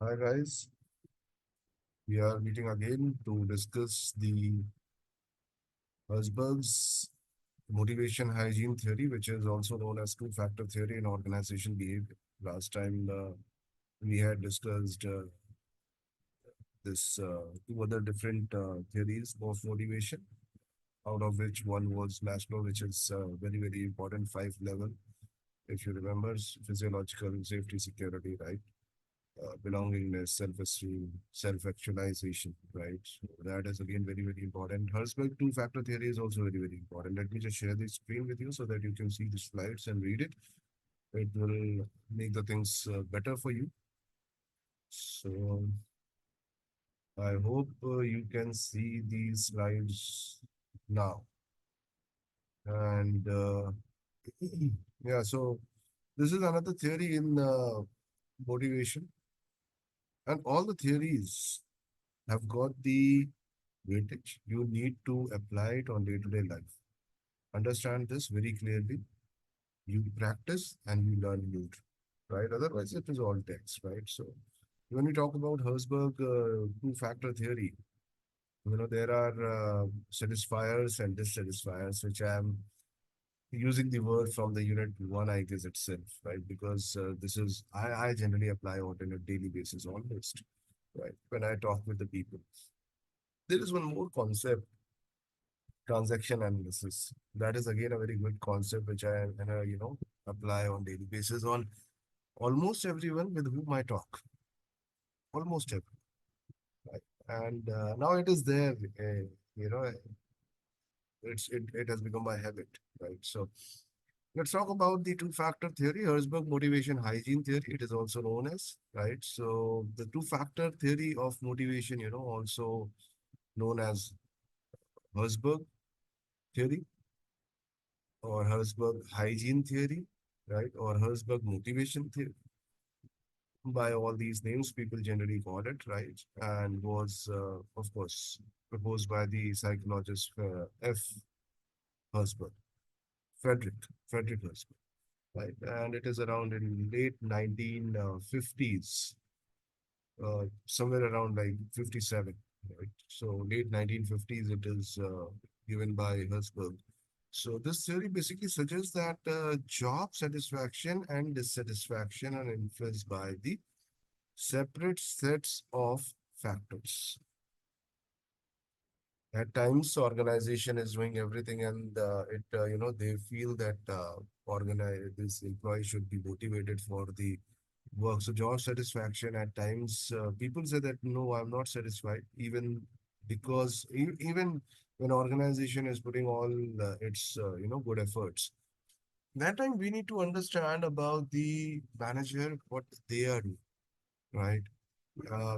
Hi guys, we are meeting again to discuss the Herzberg's motivation hygiene theory, which is also known as two-factor theory in organization behavior. Last time we had discussed this two other different theories of motivation, out of which one was Maslow, which is very important, five level. If you remember, physiological safety, security, right? Belongingness, self-esteem, self-actualization, right? So that is again very important. Herzberg two-factor theory is also very important. Let me just share the screen with you so that you can see the slides and read it. It will make the things better for you. So I hope you can see these slides now. And yeah, so this is another theory in motivation, and all the theories have got the weightage. You need to apply it on day-to-day life. Understand this very clearly. You practice and you learn new, right? Otherwise, it is all text, right? So when we talk about Herzberg two-factor theory, there are satisfiers and dissatisfiers, which I'm using the word from the unit one, I guess itself, right? Because I generally apply on a daily basis almost, right? When I talk with the people. There is one more concept, transaction analysis. That is again a very good concept which I apply on daily basis on almost everyone with whom I talk. Almost everyone, right? And now it is there. You know, it has become my habit, right? So let's talk about the two-factor theory, Herzberg motivation hygiene theory. It is also known as, right? So the two-factor theory of motivation, also known as Herzberg theory or Herzberg hygiene theory, right? Or Herzberg motivation theory. By all these names, people generally call it, right? And was, of course, proposed by the psychologist F. Herzberg, Frederick, Frederick Herzberg, right? And it is around in late 1950s, somewhere around like 57, right? So late 1950s, it is given by Herzberg. So this theory basically suggests that job satisfaction and dissatisfaction are influenced by the separate sets of factors. At times, organization is doing everything, and they feel that organize this employee should be motivated for the work. So job satisfaction. At times, people say that no, I'm not satisfied, even because even when organization is putting all its good efforts. That time we need to understand about the manager what they are doing, right?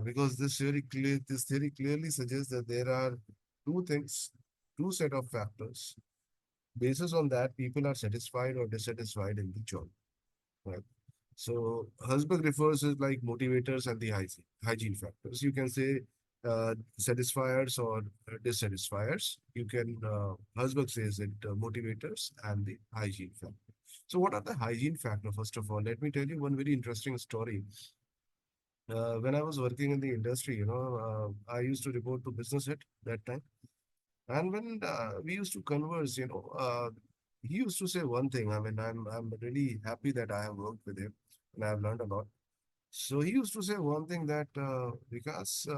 Because this theory clearly suggests that there are two things, two set of factors. Basis on that, people are satisfied or dissatisfied in the job. Right. So Herzberg refers as like motivators and the hygiene factors. You can say satisfiers or dissatisfiers. You can Herzberg says it motivators and the hygiene factor. So what are the hygiene factor? First of all, let me tell you one very interesting story. When I was working in the industry, I used to report to business head that time. And when we used to converse, he used to say one thing. I mean, I'm really happy that I have worked with him and I have learned a lot. So he used to say one thing that because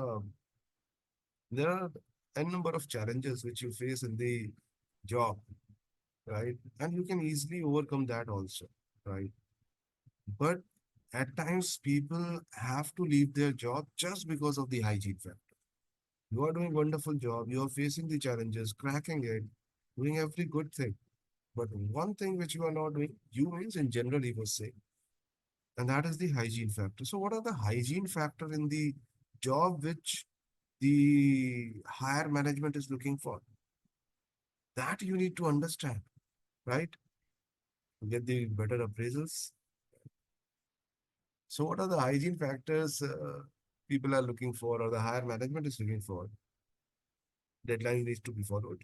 there are a number of challenges which you face in the job, right? And you can easily overcome that also, right? But at times people have to leave their job just because of the hygiene factor. You are doing wonderful job. You are facing the challenges, cracking it, doing every good thing. But one thing which you are not doing, you means in general, he was saying, and that is the hygiene factor. So, what are the hygiene factor in the job which the higher management is looking for? That you need to understand, right? To get the better appraisals. So, what are the hygiene factors people are looking for, or the higher management is looking for? Deadline needs to be followed,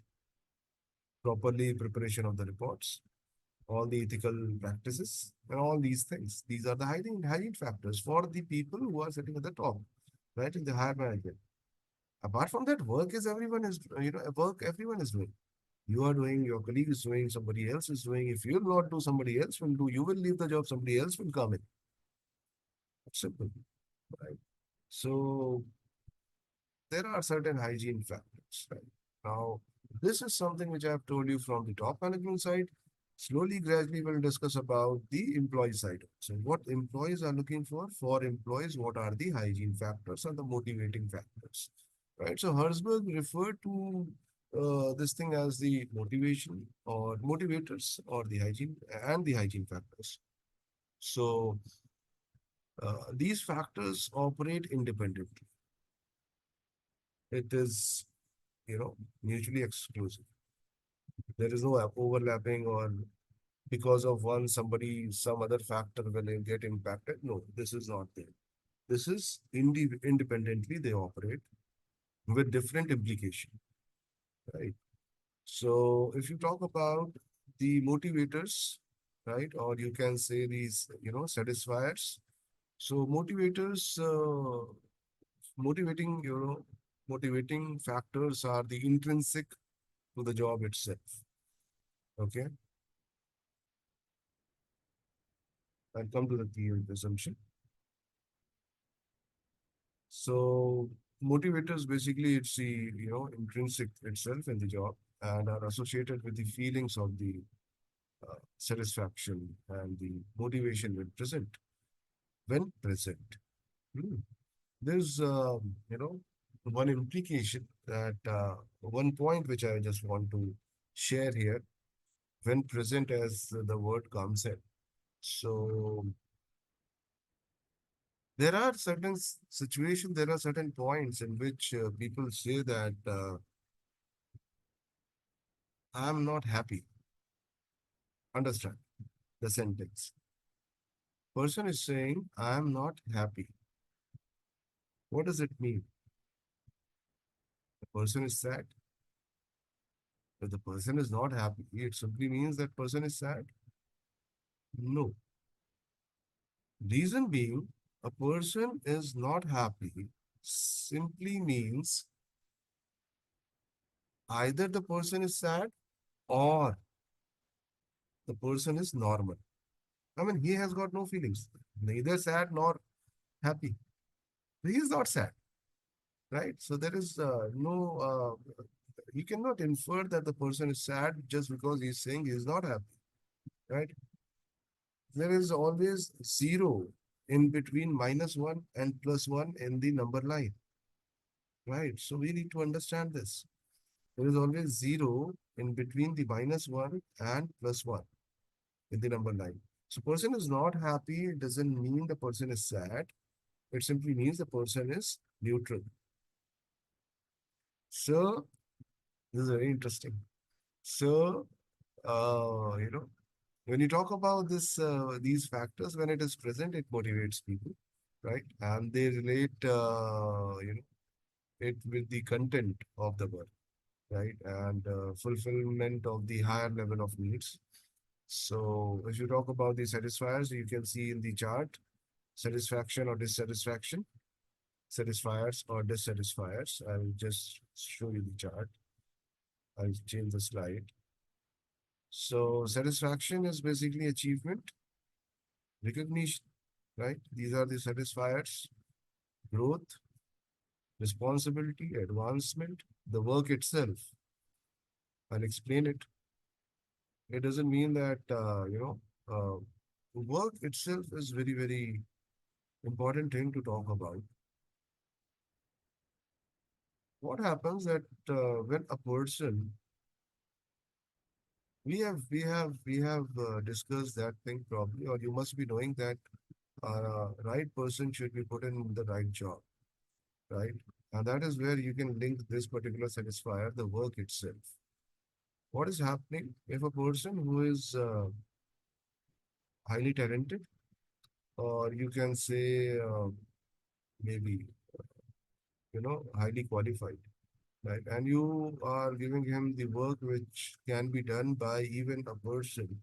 properly preparation of the reports, all the ethical practices, and all these things. These are the hygiene factors for the people who are sitting at the top, right, in the higher management. Apart from that, work is everyone is, work everyone is doing. You are doing, your colleague is doing, somebody else is doing. If you will not do, somebody else will do. You will leave the job, somebody else will come in. It's simple, right? So there are certain hygiene factors, right? Now, this is something which I have told you from the top management side. Slowly, gradually, we'll discuss about the employee side. So, what employees are looking for employees, what are the hygiene factors and the motivating factors, right? So, Herzberg referred to this thing as the motivation or motivators or the hygiene and the hygiene factors. So, these factors operate independently. It is, mutually exclusive. There is no overlapping or because of one somebody some other factor will get impacted. No, this is not there. This is independently they operate with different implication, right? So if you talk about the motivators, right, or you can say these, satisfiers. So motivators, motivating, motivating factors are the intrinsic to the job itself. Okay, I'll come to the key assumption. So motivators basically it's the intrinsic itself in the job and are associated with the feelings of the satisfaction and the motivation when present. Hmm. There's one implication that one point which I just want to share here when present as the word comes in. So there are certain situations, there are certain points in which people say that I'm not happy. Understand the sentence. Person is saying, I'm not happy. What does it mean? The person is sad. If the person is not happy, it simply means that person is sad. No. Reason being, a person is not happy simply means either the person is sad or the person is normal. I mean, he has got no feelings, neither sad nor happy. He is not sad, right? So there is no, you cannot infer that the person is sad just because he's saying he's not happy, right? There is always zero in between -1 and +1 in the number line, right? So we need to understand this. There is always zero in between the -1 and +1 in the number line. So person is not happy, it doesn't mean the person is sad. It simply means the person is neutral. So this is very interesting. So, when you talk about these factors, when it is present, it motivates people, right? And they relate, it with the content of the work, right? And fulfillment of the higher level of needs. So, if you talk about the satisfiers, you can see in the chart satisfaction or dissatisfaction, satisfiers or dissatisfiers. I'll just show you the chart. I'll change the slide. So satisfaction is basically achievement, recognition, right? These are the satisfiers, growth, responsibility, advancement, the work itself. I'll explain it. It doesn't mean that, work itself is very, very important thing to talk about. What happens that when a person, we have discussed that thing probably, or you must be knowing that right person should be put in the right job, right? And that is where you can link this particular satisfier, the work itself. What is happening if a person who is highly talented, or you can say maybe, highly qualified, right? And you are giving him the work which can be done by even a person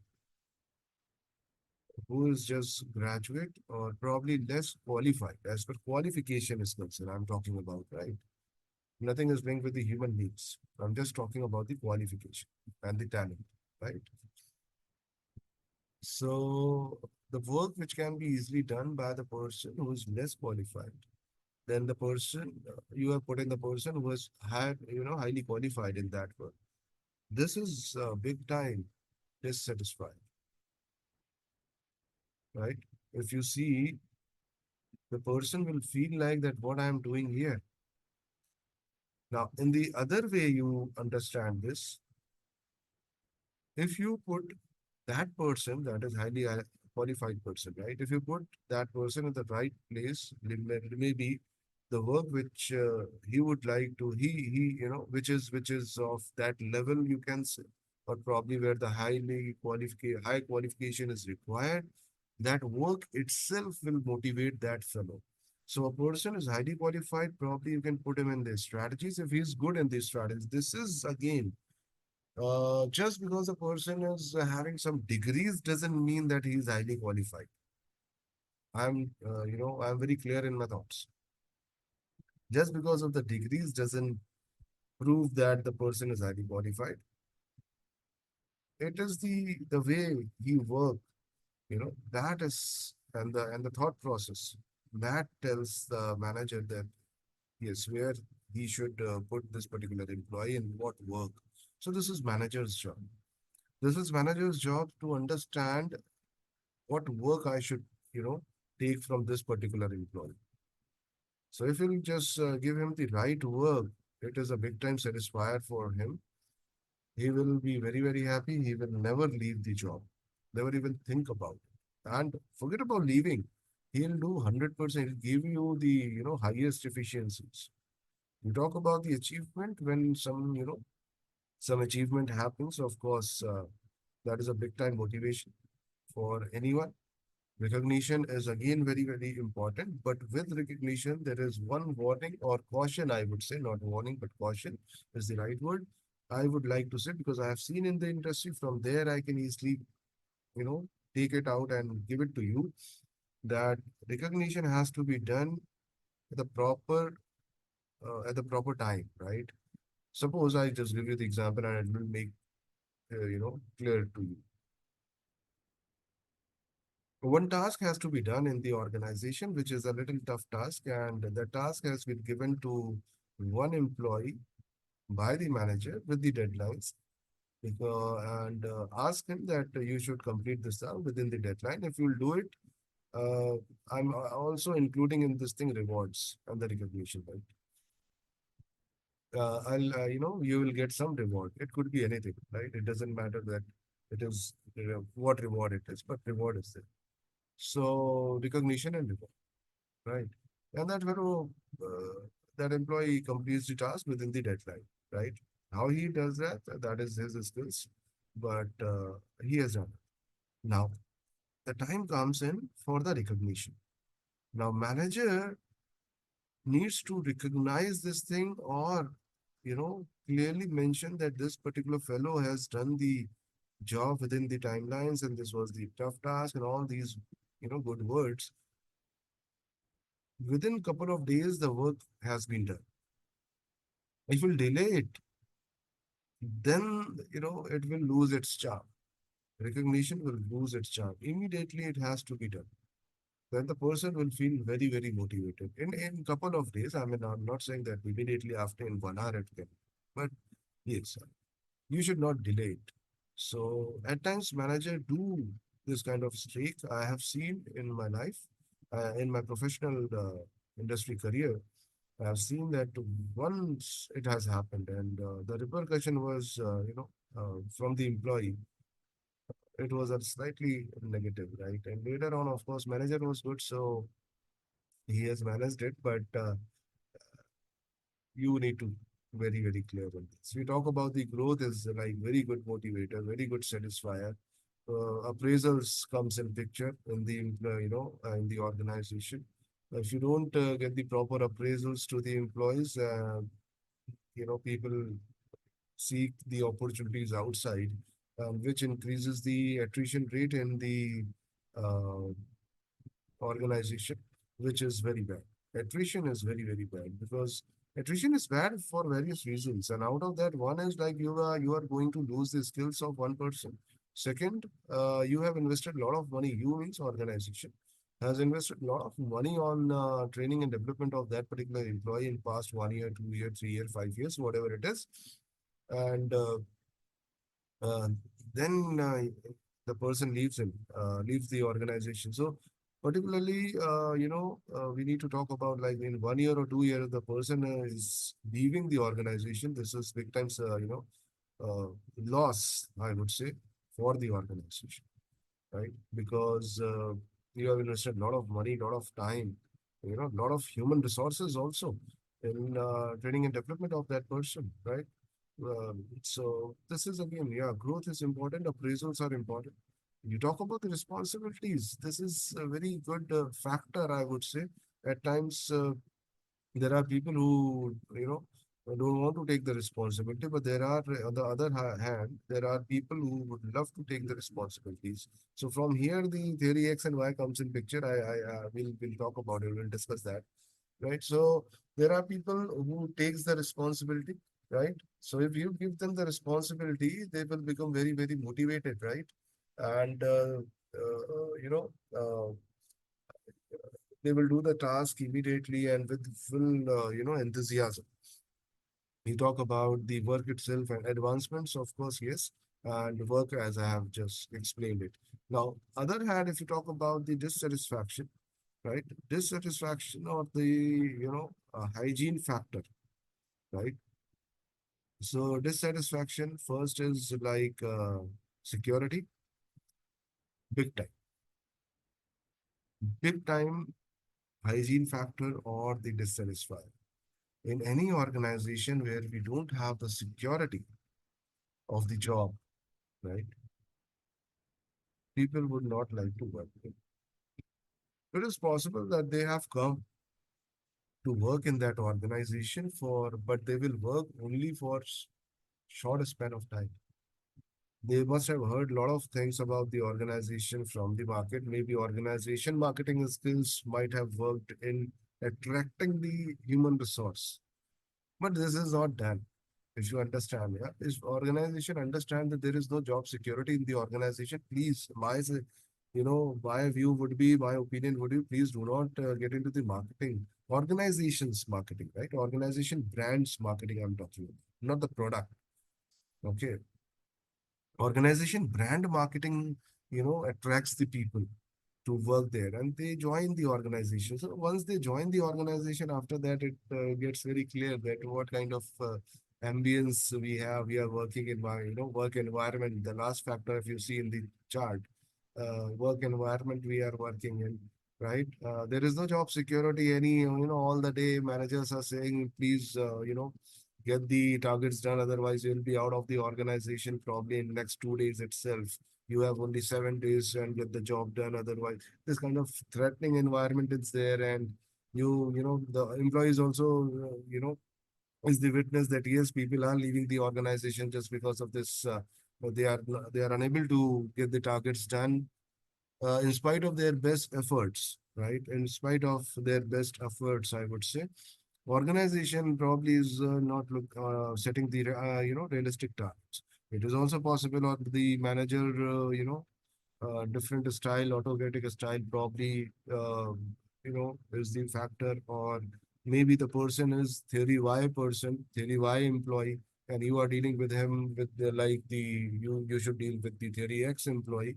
who is just graduate or probably less qualified as per qualification is concerned. I'm talking about, right? Nothing is linked with the human needs. I'm just talking about the qualification and the talent, right? So the work which can be easily done by the person who is less qualified than the person you have put in the person who has had, highly qualified in that work. This is big time dissatisfied, right? If you see, the person will feel like that what I am doing here. Now, in the other way, you understand this. If you put that person, that is highly qualified person, right? If you put that person in the right place, maybe the work which he would like to, which is of that level, you can say, or probably where the high qualification is required, that work itself will motivate that fellow. So a person is highly qualified, probably you can put him in the strategies if he's good in these strategies. This is again just because a person is having some degrees doesn't mean that he is highly qualified. I'm very clear in my thoughts. Just because of the degrees doesn't prove that the person is highly qualified. It is the way he work, that is, and the thought process that tells the manager that yes, where he should put this particular employee in what work. So this is manager's job. This is manager's job to understand what work I should, take from this particular employee. So if you just give him the right work, it is a big time satisfier for him. He will be very, very happy. He will never leave the job, never even think about it. And forget about leaving. He'll do 100%. He'll give you the, highest efficiencies. You talk about the achievement when some achievement happens. Of course, that is a big time motivation for anyone. Recognition is again very, very important, but with recognition, there is one warning or caution, I would say, not warning, but caution is the right word. I would like to say because I have seen in the industry from there, I can easily, you know, take it out and give it to you that recognition has to be done at the proper time, right? Suppose I just give you the example and it will make, clear to you. One task has to be done in the organization, which is a little tough task, and the task has been given to one employee by the manager with the deadlines. And ask him that you should complete this task within the deadline. If you'll do it, uh, I'm also including in this thing rewards and the recognition, right? You will get some reward. It could be anything, right? It doesn't matter that it is what reward it is, but reward is there. So recognition and reward. Right. And that employee completes the task within the deadline, right? How he does that, that is his skills, but he has done it. Now, the time comes in for the recognition. Now, manager needs to recognize this thing or, clearly mention that this particular fellow has done the job within the timelines and this was the tough task and all these, good words. Within couple of days, the work has been done. If you delay it, then it will lose its charm. Recognition will lose its charm. Immediately, it has to be done. Then the person will feel very, very motivated. In couple of days, I mean, I'm not saying that immediately after in 1 hour it can, but yes, you should not delay it. So at times, manager do this kind of streak. I have seen in my life, in my professional industry career. I've seen that once it has happened, and the repercussion was, from the employee, it was a slightly negative, right? And later on, of course, manager was good, so he has managed it, but you need to very, very clear on this. We talk about the growth is like very good motivator, very good satisfier. Appraisals comes in picture in the in the organization. If you don't get the proper appraisals to the employees, people seek the opportunities outside, which increases the attrition rate in the uh, organization, which is very bad. Attrition is very, very bad because attrition is bad for various reasons. And out of that, one is like you are going to lose the skills of one person. Second, you have invested a lot of money. You means organization has invested a lot of money on training and development of that particular employee in past 1 year, 2 year, 3 year, 5 years, whatever it is. And uh, then the person leaves the organization. So particularly, we need to talk about like in 1 year or 2 years, the person is leaving the organization. This is big times, loss, I would say, for the organization, right? Because you have invested a lot of money, a lot of time, a lot of human resources also in training and development of that person, right? So this is again, yeah, growth is important. Appraisals are important. You talk about the responsibilities. This is a very good factor, I would say. At times, there are people who, don't want to take the responsibility, but there are, on the other hand, there are people who would love to take the responsibilities. So from here, the theory X and Y comes in picture. We'll talk about it. We'll discuss that, right? So there are people who takes the responsibility, right? So if you give them the responsibility, they will become very, very motivated, right? And you know, they will do the task immediately and with full, enthusiasm. We talk about the work itself and advancements, of course, yes, and work as I have just explained it. Now, other hand, if you talk about the dissatisfaction, right? Dissatisfaction or the, hygiene factor, right? So dissatisfaction first is like security, big time, big time hygiene factor or the dissatisfied. In any organization where we don't have the security of the job, right? People would not like to work there. It is possible that they have come to work in that organization but they will work only for short span of time. They must have heard a lot of things about the organization from the market. Maybe organization marketing skills might have worked in attracting the human resource. But this is not done. If you understand, yeah, if organization understand that there is no job security in the organization, please, my view would be, my opinion would be, please do not get into the marketing, organizations marketing, right? Organization brands marketing, I'm talking about, not the product. Okay. Organization brand marketing, attracts the people to work there and they join the organization. So once they join the organization, after that, it gets very clear that what kind of ambience we are working in my, work environment. The last factor, if you see in the chart, work environment we are working in, right? There is no job security. All the day managers are saying, please, get the targets done. Otherwise, you'll be out of the organization probably in next 2 days itself. You have only 7 days and get the job done. Otherwise, this kind of threatening environment is there. And the employees also, is the witness that yes, people are leaving the organization just because of this. They are they are unable to get the targets done in spite of their best efforts, right? In spite of their best efforts, I would say organization probably is not setting the realistic targets. It is also possible or the manager different style, autocratic style probably is the factor, or maybe the person is theory Y person, theory Y employee, and you are dealing with him with the like the you should deal with the theory X employee,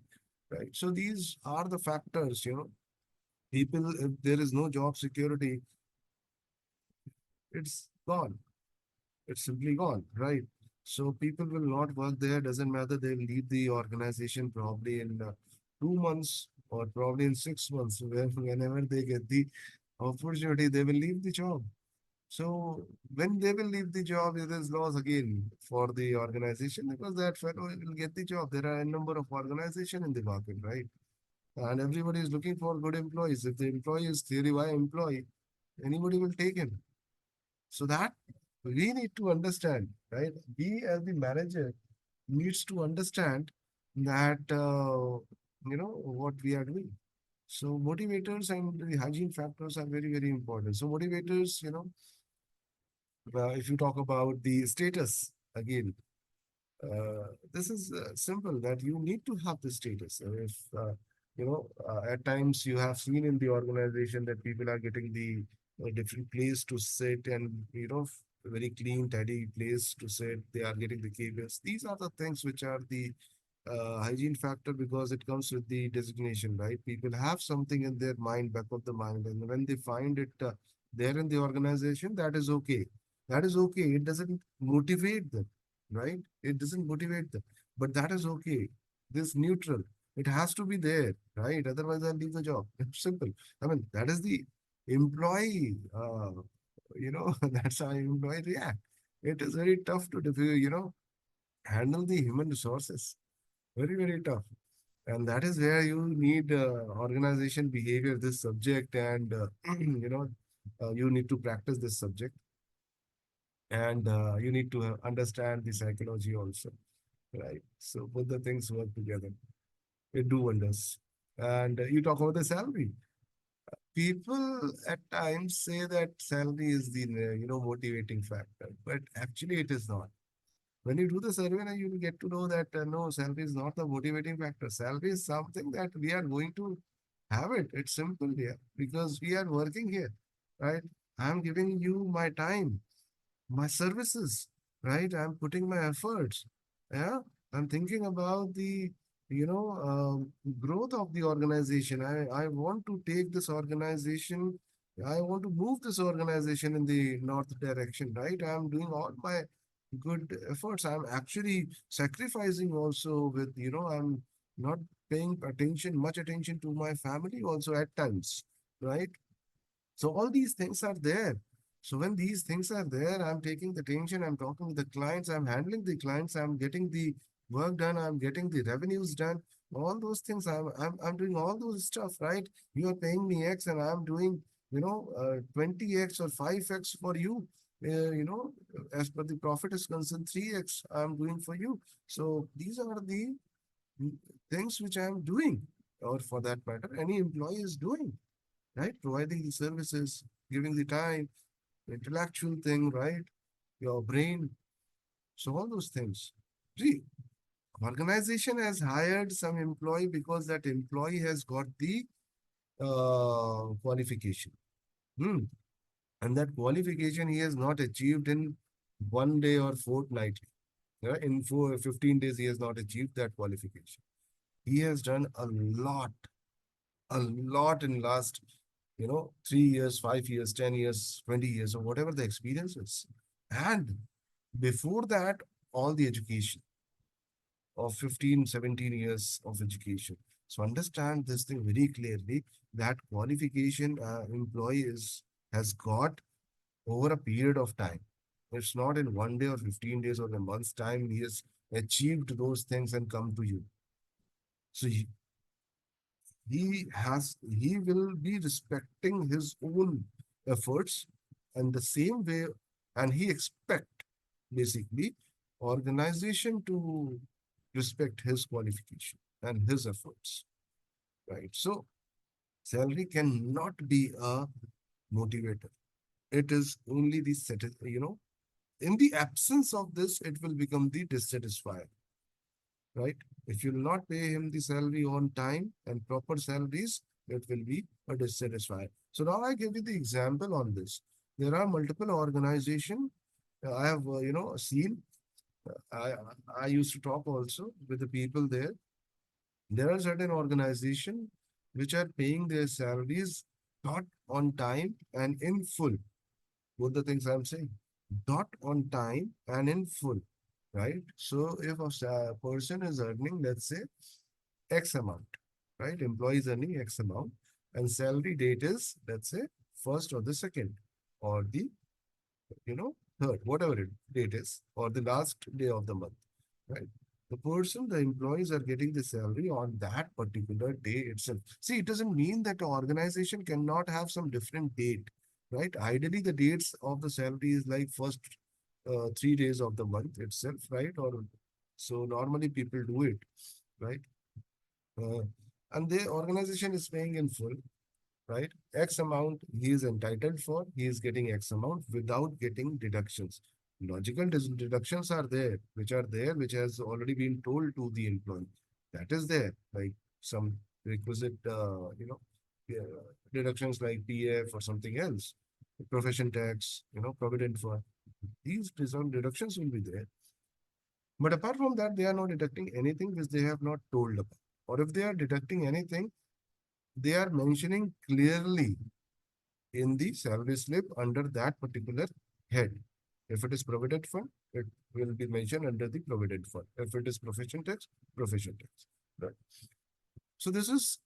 right? So these are the factors. People, if there is no job security, it's gone. It's simply gone, right? So people will not work there. Doesn't matter. They'll leave the organization probably in 2 months or probably in 6 months. Whenever they get the opportunity, they will leave the job. So when they will leave the job, it is loss again for the organization because that fellow will get the job. There are a number of organization in the market, right? And everybody is looking for good employees. If the employee is theory Y employee, anybody will take him. So that we need to understand, right? We as the manager needs to understand that. what we are doing. So motivators and the hygiene factors are very, very important. So motivators, if you talk about the status again, this is simple that you need to have the status. If at times you have seen in the organization that people are getting the different place to sit, and very clean, tidy place to sit. They are getting the cables. These are the things which are the hygiene factor, because it comes with the designation, right? People have something in their mind, back of the mind, and when they find it there in the organization, that is okay. That is okay. It doesn't motivate them, right? It doesn't motivate them, but that is okay. This neutral, it has to be there, right? Otherwise, I'll leave the job. It's simple. I mean, that is the employee. That's how employee react. It is very tough to, handle the human resources. Very, very tough. And that is where you need organization behavior, this subject, and you need to practice this subject, and you need to understand the psychology also, right? So both the things work together. It do wonders. And you talk about the salary. People at times say that salary is the motivating factor, but actually it is not. When you do the survey, now you will get to know that no, salary is not the motivating factor. Salary is something that we are going to have it. It's simple here because we are working here, right? I'm giving you my time, my services, right? I'm putting my efforts. Yeah. I'm thinking about the, growth of the organization. I want to take this organization. I want to move this organization in the north direction, right? I'm doing all my good efforts. I'm actually sacrificing also with, I'm not paying much attention to my family also at times, right? So all these things are there. So when these things are there, I'm taking the tension, I'm talking with the clients, I'm handling the clients, I'm getting the work done, I'm getting the revenues done. All those things, I'm doing all those stuff, right? You are paying me X and I'm doing, 20X or 5X for you. As per the profit is concerned, 3X I'm doing for you. So these are the things which I'm doing, or for that matter, any employee is doing, right? Providing the services, giving the time, the intellectual thing, right? Your brain. So all those things. See, organization has hired some employee because that employee has got the qualification. Hmm. And that qualification he has not achieved in one day or fortnightly. Yeah? In 15 days, he has not achieved that qualification. He has done a lot in last 3 years, 5 years, 10 years, 20 years, or whatever the experience is. And before that, all the education of 15, 17 years of education. So understand this thing very clearly, that qualification employee has got over a period of time. It's not in one day or 15 days or a month's time he has achieved those things and come to you. So he will be respecting his own efforts and the same way, and he expect basically organization to respect his qualification and his efforts, right? So salary cannot be a motivator. It is only the in the absence of this it will become the dissatisfier, right? If you will not pay him the salary on time and proper salaries, it will be a dissatisfied. So now I give you the example on this. There are multiple organizations I have, seen. I I used to talk also with the people there. There are certain organizations which are paying their salaries not on time and in full. Both the things I'm saying, not on time and in full, right? So if a person is earning, let's say, X amount, right? Employees earning X amount, and salary date is, let's say, first or the second, or the, third, whatever date is, or the last day of the month, right? The employees are getting the salary on that particular day itself. See, it doesn't mean that the organization cannot have some different date, right? Ideally, the dates of the salary is like first 3 days of the month itself, right? Or so normally people do it, right? and the organization is paying in full, right? X amount he is entitled for, he is getting X amount without getting deductions. Logical deductions are there, which has already been told to the employee. That is there, like some requisite, yeah, deductions like PF or something else, profession tax, provident fund. These deductions will be there. But apart from that, they are not deducting anything which they have not told about. Or if they are deducting anything, they are mentioning clearly in the salary slip under that particular head. If it is provident fund, it will be mentioned under the provident fund. If it is profession tax. Right. So this is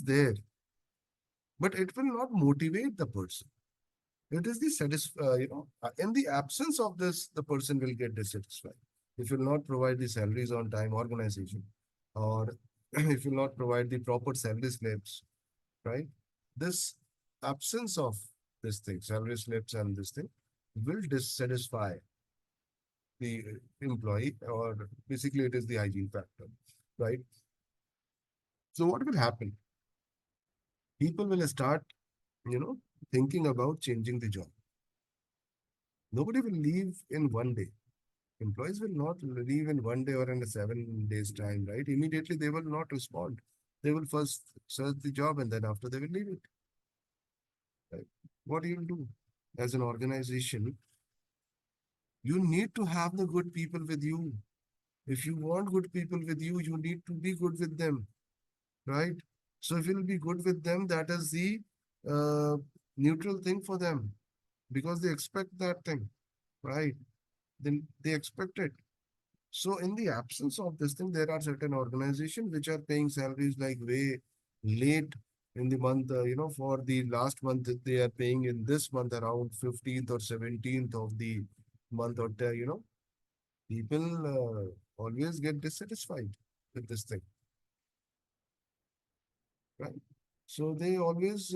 there, but it will not motivate the person. It is the in the absence of this, the person will get dissatisfied. If you will not provide the salaries on time, organization, or if you will not provide the proper salary slips, right? This absence of this thing, salary slips and this thing, will dissatisfy the employee, or basically it is the hygiene factor, right? So what will happen? People will start, you know, thinking about changing the job. Nobody will leave in one day. Employees will not leave in one day or in a 7 days time, right? Immediately they will not respond. They will first search the job and then after they will leave it. Right? What do you do as an organization? You need to have the good people with you. If you want good people with you, you need to be good with them, right? So if you'll be good with them, that is the uh, neutral thing for them, because they expect that thing, right? Then they expect it. So in the absence of this thing, there are certain organizations which are paying salaries like way late in the month. For the last month, they are paying in this month around 15th or 17th of the month, or people always get dissatisfied with this thing, right? So they always,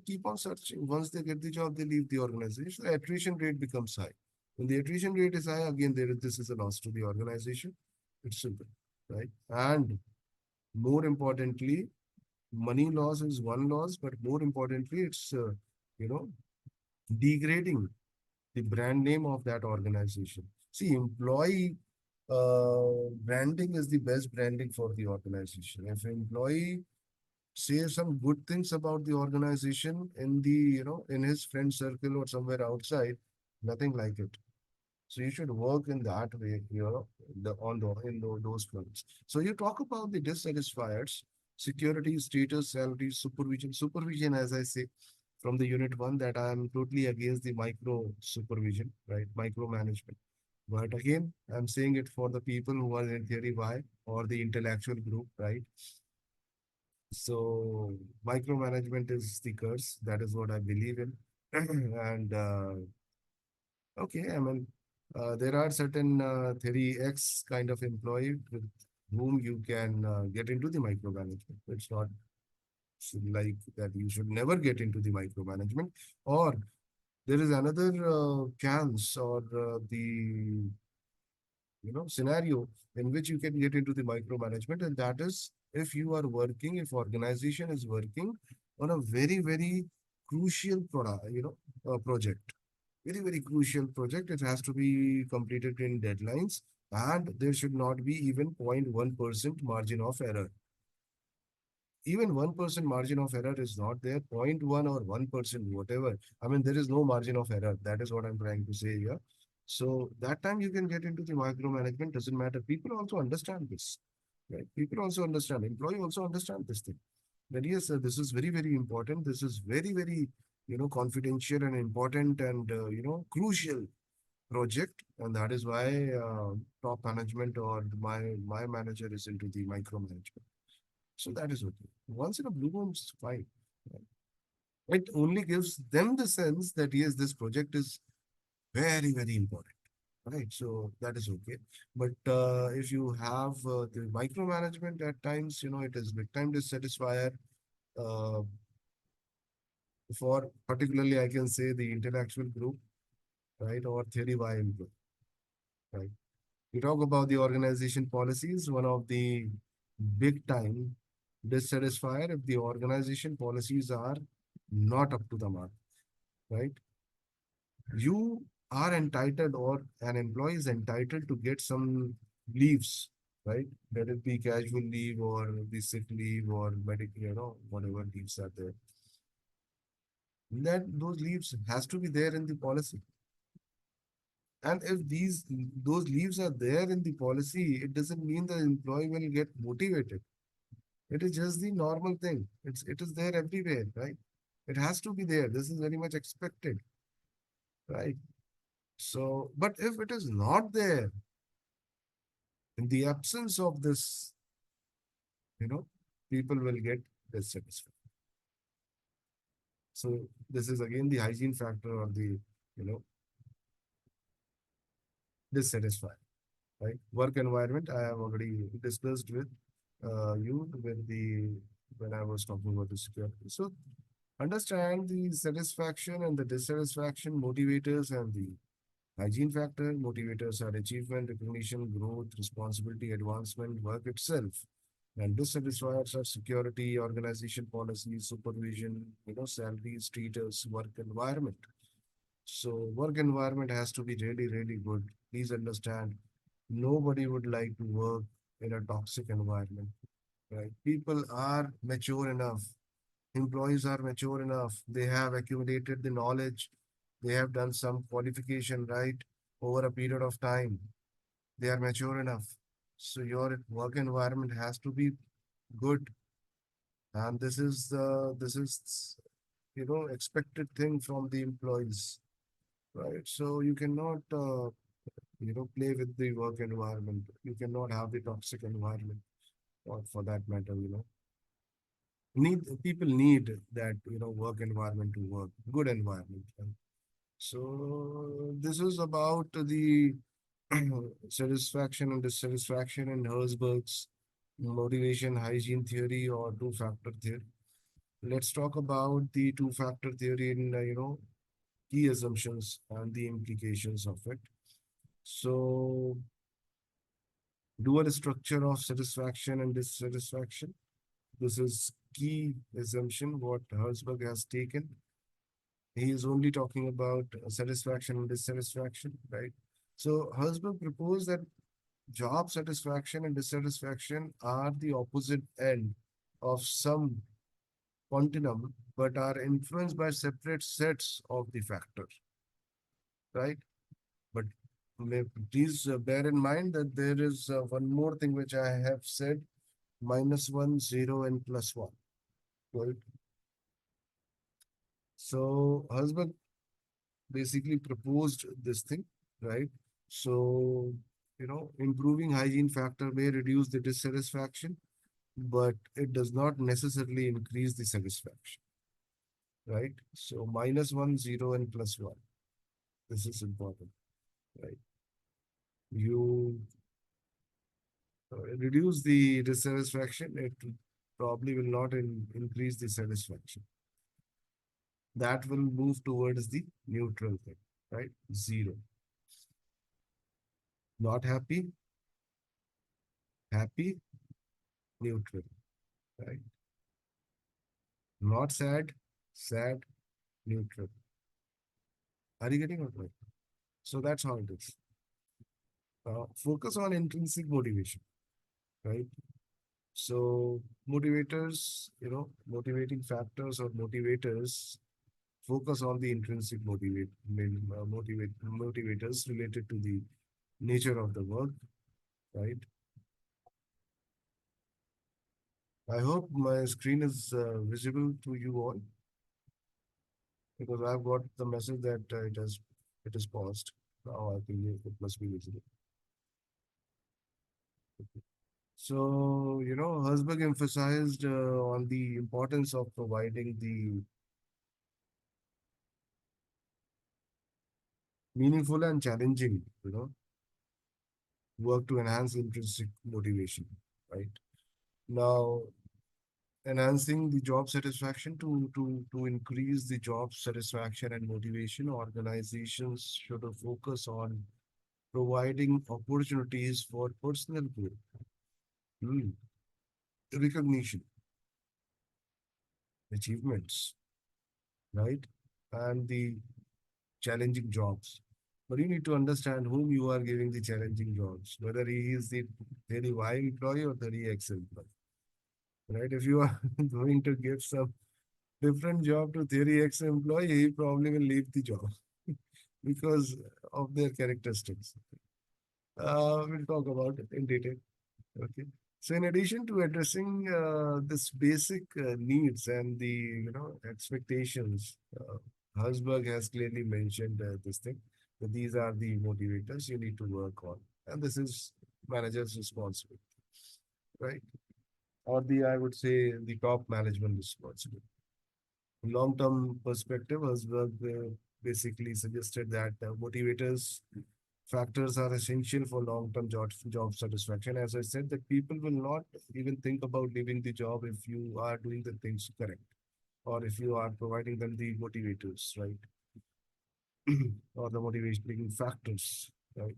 keep on searching. Once they get the job, they leave the organization. The attrition rate becomes high. When the attrition rate is high, again, this is a loss to the organization. It's simple, right? And more importantly, money loss is one loss, but more importantly, it's, you know, degrading the brand name of that organization. See, employee branding is the best branding for the organization. If employee say some good things about the organization in in his friend circle or somewhere outside, nothing like it. So you should work in that way, those fronts. So you talk about the dissatisfiers: security, status, salary, supervision. Supervision, as I say, from the unit one, that I am totally against the micro supervision, right? Micromanagement. But again, I'm saying it for the people who are in theory Y, or the intellectual group, right? So micromanagement is the curse. That is what I believe in. And okay, I mean, there are certain theory X kind of employee with whom you can get into the micromanagement. It's not like that you should never get into the micromanagement. Or there is another chance, or the scenario in which you can get into the micromanagement, and that is if you are working, if organization is working on a very, very crucial project, very, very crucial project. It has to be completed in deadlines, and there should not be even 0.1% margin of error. Even 1% margin of error is not there. 0.1 or 1%, whatever. I mean, there is no margin of error. That is what I'm trying to say here. So that time you can get into the micromanagement. Doesn't matter. People also understand this, right? People also understand. Employee also understand this thing. That yes, this is very, very important. This is very, very, confidential and important, and crucial project, and that is why top management or my manager is into the micromanagement. So that is okay. Once in a blue moon, it's fine. Right? It only gives them the sense that yes, this project is very, very important. Right. So that is okay. But if you have the micromanagement at times, it is big time dissatisfier uh, for particularly, I can say, the intellectual group, right, or theory Y group, right. We talk about the organization policies. One of the big time dissatisfier if the organization policies are not up to the mark, right? You are entitled, or an employee is entitled to get some leaves, right? Let it be casual leave or the sick leave or medical, whatever leaves are there. That those leaves has to be there in the policy. And if those leaves are there in the policy, it doesn't mean the employee will get motivated. It is just the normal thing. It is there everywhere, right? It has to be there. This is very much expected, right? So, but if it is not there, in the absence of this, you know, people will get dissatisfied. So this is again the hygiene factor or the, you know, dissatisfied, right? Work environment, I have already discussed with you with the when I was talking about the security. So understand the satisfaction and the dissatisfaction motivators and the hygiene factor. Motivators are achievement, recognition, growth, responsibility, advancement, work itself. And dissatisfiers are security, organization policy, supervision, salaries, status, work environment. So work environment has to be really, really good. Please understand, nobody would like to work in a toxic environment, right? People are mature enough. Employees are mature enough. They have accumulated the knowledge. They have done some qualification, right? Over a period of time. They are mature enough. So your work environment has to be good. And this is expected thing from the employees, right? So you cannot play with the work environment. You cannot have the toxic environment, or for that matter, need that work environment to work, good environment, right? So this is about the satisfaction and dissatisfaction in Herzberg's motivation hygiene theory or two-factor theory. Let's talk about the two-factor theory in key assumptions and the implications of it. So, dual structure of satisfaction and dissatisfaction. This is key assumption what Herzberg has taken. He is only talking about satisfaction and dissatisfaction, right? So Herzberg proposed that job satisfaction and dissatisfaction are the opposite end of some continuum, but are influenced by separate sets of the factors, right? But please bear in mind that there is one more thing which I have said: minus one, zero, and plus one. Right? So Herzberg basically proposed this thing, right? So, improving hygiene factor may reduce the dissatisfaction, but it does not necessarily increase the satisfaction, right? So minus one, zero, and plus one. This is important, right? You reduce the dissatisfaction, it probably will not increase the satisfaction. That will move towards the neutral thing, right? Zero. Not happy, happy, neutral, right? Not sad, sad, neutral. Are you getting what? Right? So that's how it is. Focus on intrinsic motivation, right? So motivators, motivating factors or motivators focus on the intrinsic motivators related to the nature of the work, right? I hope my screen is visible to you all, because I've got the message that it is paused. Now I think it must be visible. So, Herzberg emphasized on the importance of providing the meaningful and challenging, work to enhance intrinsic motivation, right? Now, enhancing the job satisfaction to increase the job satisfaction and motivation, organizations should focus on providing opportunities for personal growth. Hmm. recognition, achievements, right? And the challenging jobs. But you need to understand whom you are giving the challenging jobs, whether he is the very Y employee or the very X employee, right? If you are going to give some different job to theory X employee, he probably will leave the job because of their characteristics. We'll talk about it in detail. Okay. So in addition to addressing this basic needs and the expectations, Herzberg has clearly mentioned this thing that these are the motivators you need to work on, and this is manager's responsibility, right? Or the I would say the top management responsibility. Long-term perspective, Herzberg basically suggested that motivators factors are essential for long-term job satisfaction. As I said, that people will not even think about leaving the job if you are doing the things correct or if you are providing them the motivators, right? Or the motivating factors, right?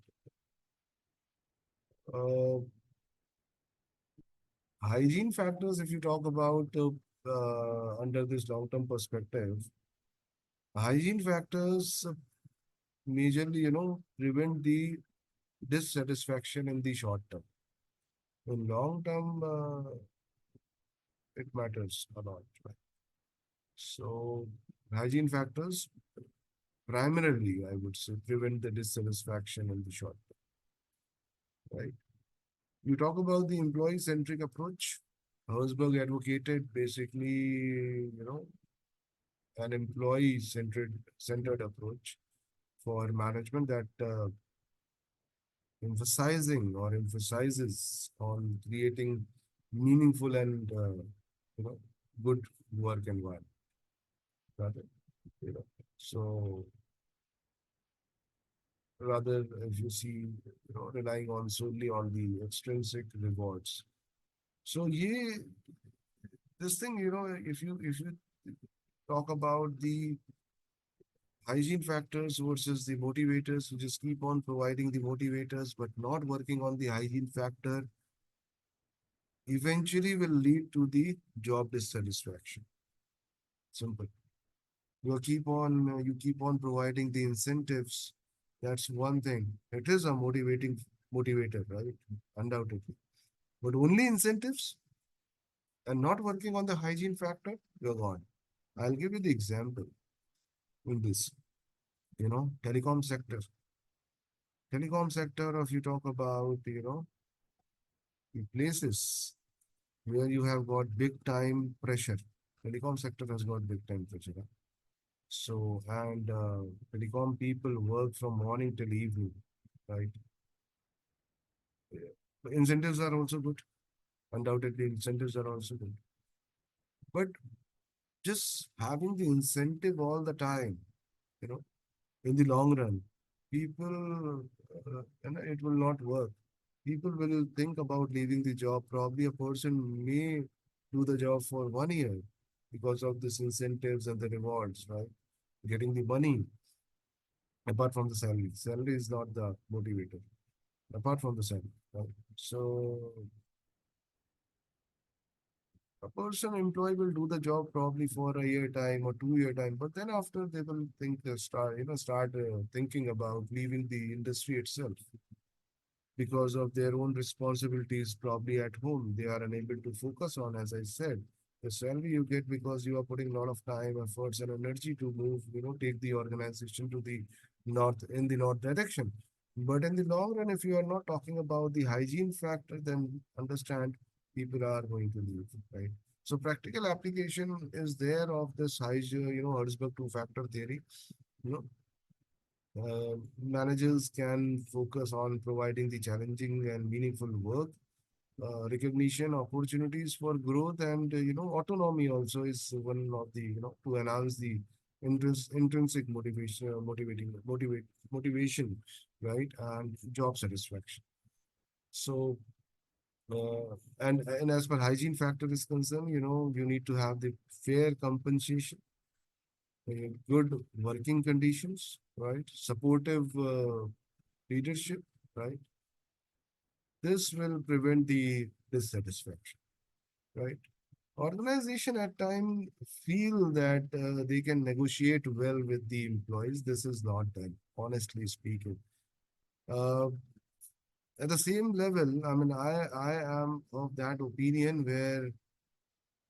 Uh, Hygiene factors, if you talk about under this long-term perspective, hygiene factors majorly, prevent the dissatisfaction in the short term. In long term, it matters a lot. Right? So, hygiene factors primarily, I would say, prevent the dissatisfaction in the short term. Right? You talk about the employee-centric approach. Herzberg advocated basically, an employee-centered approach for management that emphasizes on creating meaningful and you know good work environment. Rather, you know. So rather, if you see, relying on solely on the extrinsic rewards. So yeah, this thing, if you talk about the hygiene factors versus the motivators, you just keep on providing the motivators, but not working on the hygiene factor, eventually will lead to the job dissatisfaction. Simple. You keep on providing the incentives. That's one thing. It is a motivator, right? Undoubtedly. But only incentives and not working on the hygiene factor, you're gone. I'll give you the example in this, telecom sector. Telecom sector, if you talk about, the places where you have got big time pressure. Telecom sector has got big time pressure. Huh? So, and telecom people work from morning till evening, right? Yeah. Incentives are also good. Undoubtedly, incentives are also good. But just having the incentive all the time, you know, in the long run, people, it will not work. People will think about leaving the job. Probably a person may do the job for 1 year because of this incentives and the rewards, right? Getting the money apart from the salary. Salary is not the motivator, apart from the salary, right? So a person employee will do the job probably for a year time or 2 year time, but then after they will start thinking about leaving the industry itself because of their own responsibilities probably at home. They are unable to focus on, as I said, the salary you get because you are putting a lot of time, efforts, and energy to move, take the organization to the north direction. But in the long run, if you are not talking about the hygiene factor, then understand people are going to leave, right? So practical application is there of this hygiene, Herzberg two-factor theory. You know, Managers can focus on providing the challenging and meaningful work, recognition, opportunities for growth, and autonomy also is one of the to enhance the intrinsic motivation, right, and job satisfaction. So, and as per hygiene factor is concerned, you need to have the fair compensation, good working conditions, right, supportive leadership, right. This will prevent the dissatisfaction. right? Organization at time feel that they can negotiate well with the employees. This is not done, honestly speaking. Uh, at the same level, I mean, I am of that opinion where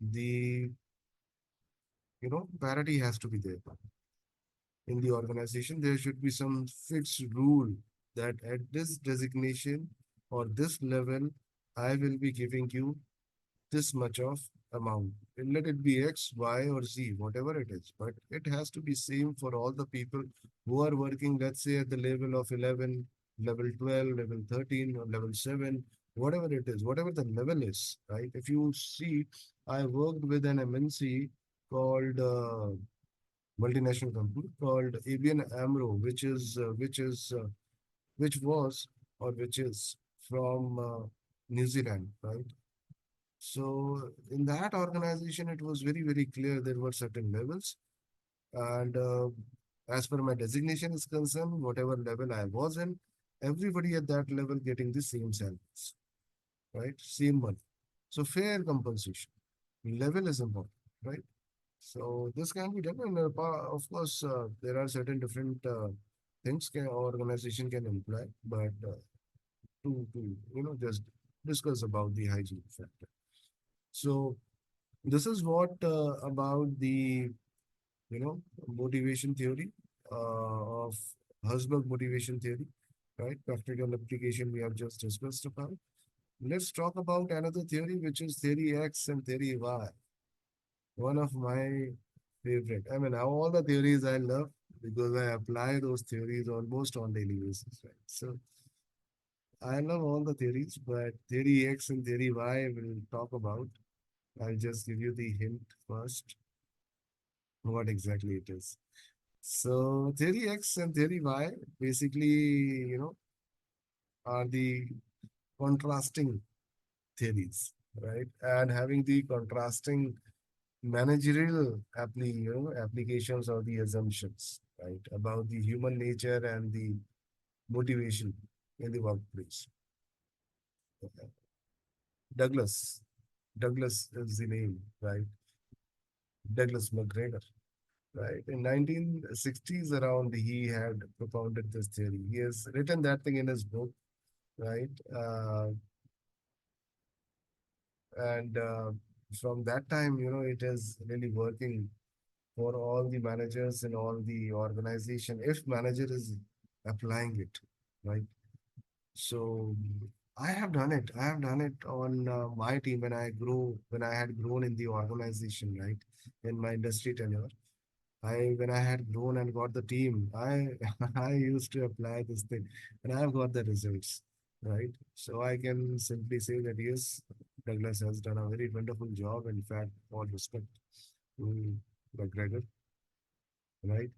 the parity has to be there in the organization. There should be some fixed rule that at this designation or this level, I will be giving you this much of amount. And let it be X, Y, or Z, whatever it is. But it has to be same for all the people who are working, let's say at the level of 11, level 12, level 13, or level 7, whatever it is, whatever the level is, right? If you see, I worked with an MNC called multinational company called ABN AMRO, which was or which is from New Zealand, right? So in that organization, it was very, very clear there were certain levels. And as per my designation is concerned, whatever level I was in, everybody at that level getting the same salaries, right? Same money. So fair compensation. Level is important, right? So this can be done. And of course, there are certain different things organization can imply, but to just discuss about the hygiene factor. So this is what about the motivation theory of Herzberg motivation theory, right? Practical application we have just discussed about. Let's talk about another theory, which is theory X and theory Y. One of my favorite. I mean, all the theories I love because I apply those theories almost on daily basis, right? So I love all the theories, but theory X and theory Y we'll talk about. I'll just give you the hint first, what exactly it is. So theory X and theory Y basically, are the contrasting theories, right? And having the contrasting managerial applications or the assumptions, right, about the human nature and the motivation in the workplace. Douglas, Douglas is the name, right? Douglas McGregor, right? In 1960s around, he had propounded this theory. He has written that thing in his book, right? And from that time, it is really working for all the managers in all the organization if manager is applying it, right? So I have done it on my team when I had grown in the organization, right? In my industry tenure, when I had grown and got the team, I used to apply this thing, and I have got the results, right? So I can simply say that yes, Douglas has done a very wonderful job. In fact, all respect to McGregor, right?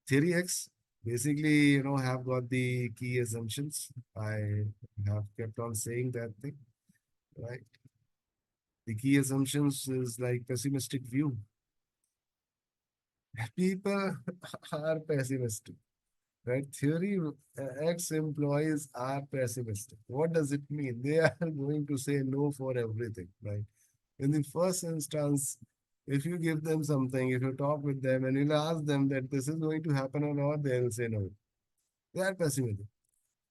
Theory X basically, have got the key assumptions. I have kept on saying that thing, right? The key assumptions is like pessimistic view. People are pessimistic, right? Theory X employees are pessimistic. What does it mean? They are going to say no for everything, right? In the first instance, if you give them something, if you talk with them and you'll ask them that this is going to happen or not, they'll say no. They are pessimistic.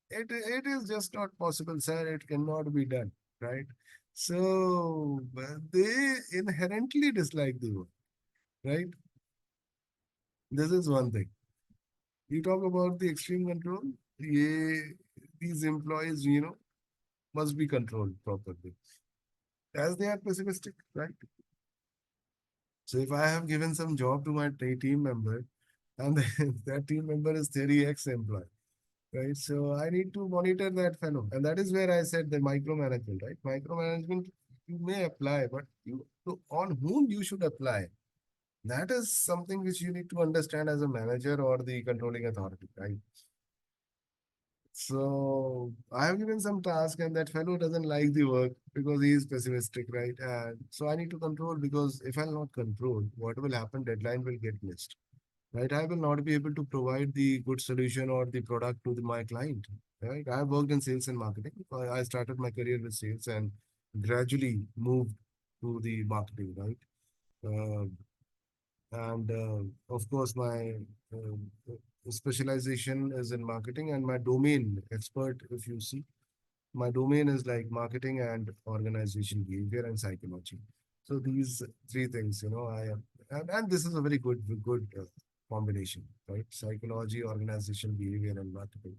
It is just not possible, sir. It cannot be done, right? So they inherently dislike the work, right? This is one thing. You talk about the extreme control. Yeah, these employees, must be controlled properly, as they are pessimistic, right? So if I have given some job to my team member, and that team member is theory X employee, right? So I need to monitor that fellow. And that is where I said the micromanagement, right? Micromanagement you may apply, but on whom you should apply. That is something which you need to understand as a manager or the controlling authority, right? So I have given some task and that fellow doesn't like the work because he is pessimistic, right? And so I need to control because if I'll not control, what will happen? Deadline will get missed, right? I will not be able to provide the good solution or the product to my client, right? I have worked in sales and marketing. I started my career with sales and gradually moved to the marketing, right? Uh, and of course, my specialization is in marketing, and my domain expert, if you see, my domain is like marketing and organization behavior and psychology. So these three things, and this is a very good combination, right? Psychology, organization, behavior, and marketing.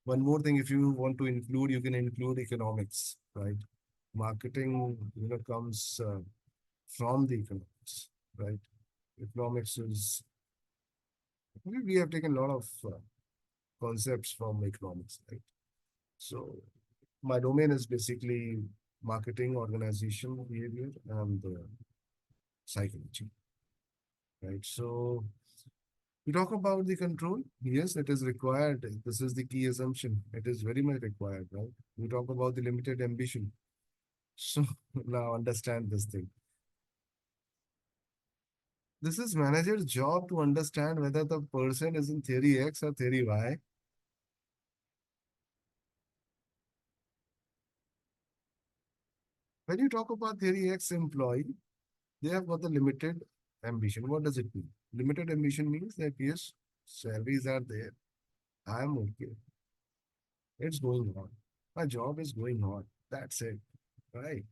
One more thing, if you want to include, you can include economics, right? Marketing, comes from the economics, right? Economics is, we have taken a lot of concepts from economics, right? So my domain is basically marketing, organization, behavior, and psychology, right? So we talk about the control. Yes, it is required. This is the key assumption. It is very much required, right? We talk about the limited ambition. So now understand this thing. This is manager's job to understand whether the person is in theory X or theory Y. When you talk about theory X employee, they have got the limited ambition. What does it mean? Limited ambition means that yes, salaries are there. I'm okay. It's going on. My job is going on. That's it. Right.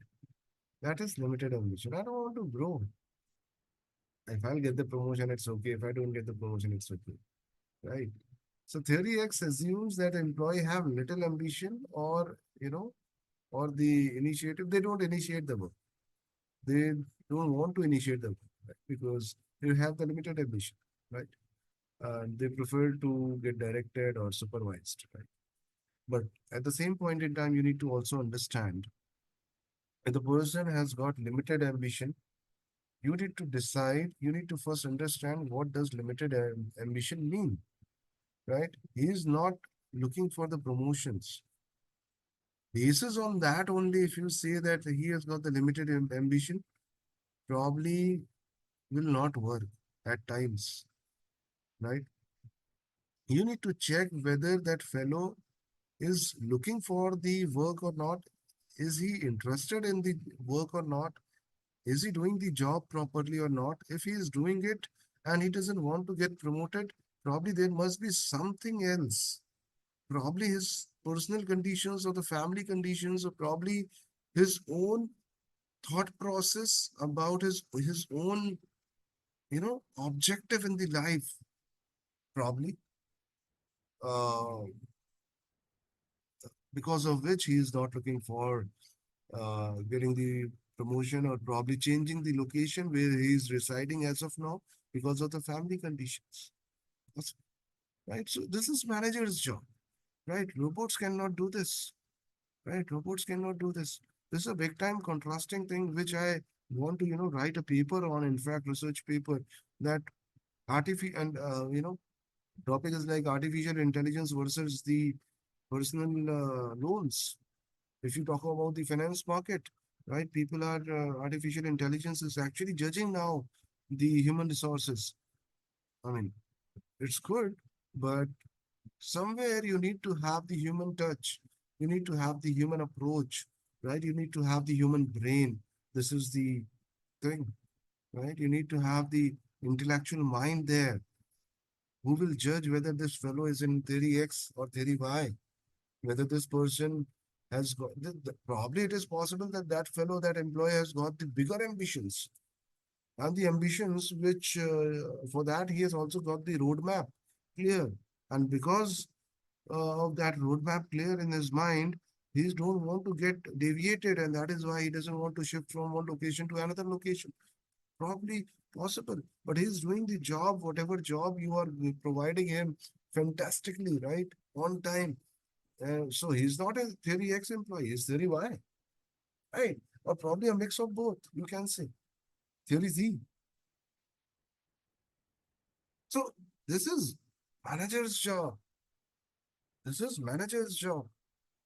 That is limited ambition. I don't want to grow. If I'll get the promotion, it's okay. If I don't get the promotion, it's okay. Right. So theory X assumes that employee have little ambition or the initiative. They don't initiate the work. They don't want to initiate the work, right? Because they have the limited ambition, right? They prefer to get directed or supervised, right? But at the same point in time, you need to also understand if the person has got limited ambition, you need to decide, you need to first understand what does limited ambition mean, right? He is not looking for the promotions. Basis on that only, if you say that he has got the limited ambition, probably will not work at times, right? You need to check whether that fellow is looking for the work or not. Is he interested in the work or not? Is he doing the job properly or not? If he is doing it and he doesn't want to get promoted, probably there must be something else. Probably his personal conditions or the family conditions, or probably his own thought process about his own, objective in the life. Probably uh, because of which he is not looking for getting the promotion, or probably changing the location where he is residing as of now because of the family conditions. That's right. So this is manager's job, right? Robots cannot do this, right? Robots cannot do this. This is a big time contrasting thing which I want to, write a paper on. In fact, research paper that artificial and topic is like artificial intelligence versus the personal loans. If you talk about the finance market, right? People are artificial intelligence is actually judging now the human resources. I mean, it's good, but somewhere you need to have the human touch. You need to have the human approach, right? You need to have the human brain. This is the thing, right? You need to have the intellectual mind there. Who will judge whether this fellow is in theory X or theory Y? Whether this person has got, probably it is possible that that fellow, that employee has got the bigger ambitions, and the ambitions which for that he has also got the roadmap clear. And because of that roadmap clear in his mind, he don't want to get deviated, and that is why he doesn't want to shift from one location to another location. Probably possible, but he's doing the job, whatever job you are providing him, fantastically, right? On time. So he's not a theory X employee, he's theory Y, right? Or probably a mix of both, you can say. Theory Z. So this is manager's job. This is manager's job,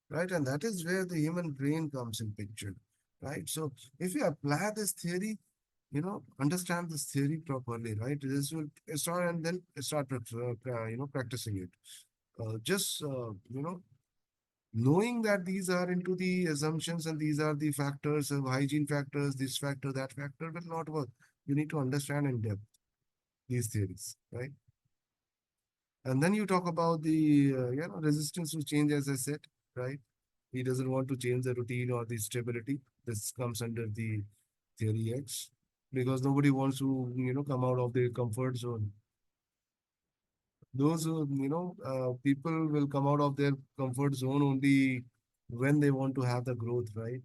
right? And that is where the human brain comes in picture, right? So if you apply this theory, understand this theory properly, right? This will start and then start, practicing it. Just, Knowing that these are into the assumptions and these are the factors of hygiene factors, this factor, that factor will not work. You need to understand in depth these theories, right? And then you talk about the resistance to change, as I said, right? He doesn't want to change the routine or the stability. This comes under the theory X because nobody wants to come out of their comfort zone. Those who people will come out of their comfort zone only when they want to have the growth, right?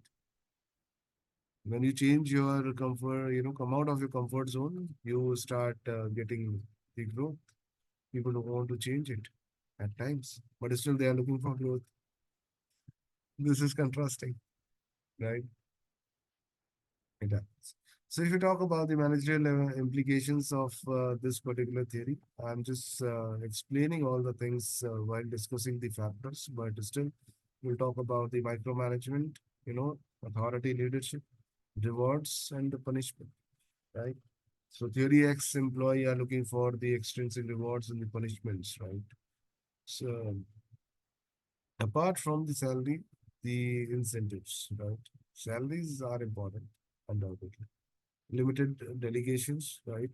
When you change your comfort, come out of your comfort zone, you start getting the growth. People don't want to change it at times, but still they are looking for growth. This is contrasting, right? It happens. So if you talk about the managerial implications of this particular theory, I'm just explaining all the things while discussing the factors, but still we'll talk about the micromanagement, authority leadership, rewards, and the punishment, right? So theory X employee are looking for the extrinsic rewards and the punishments, right? So apart from the salary, the incentives, right? Salaries are important, undoubtedly. Limited delegations, right?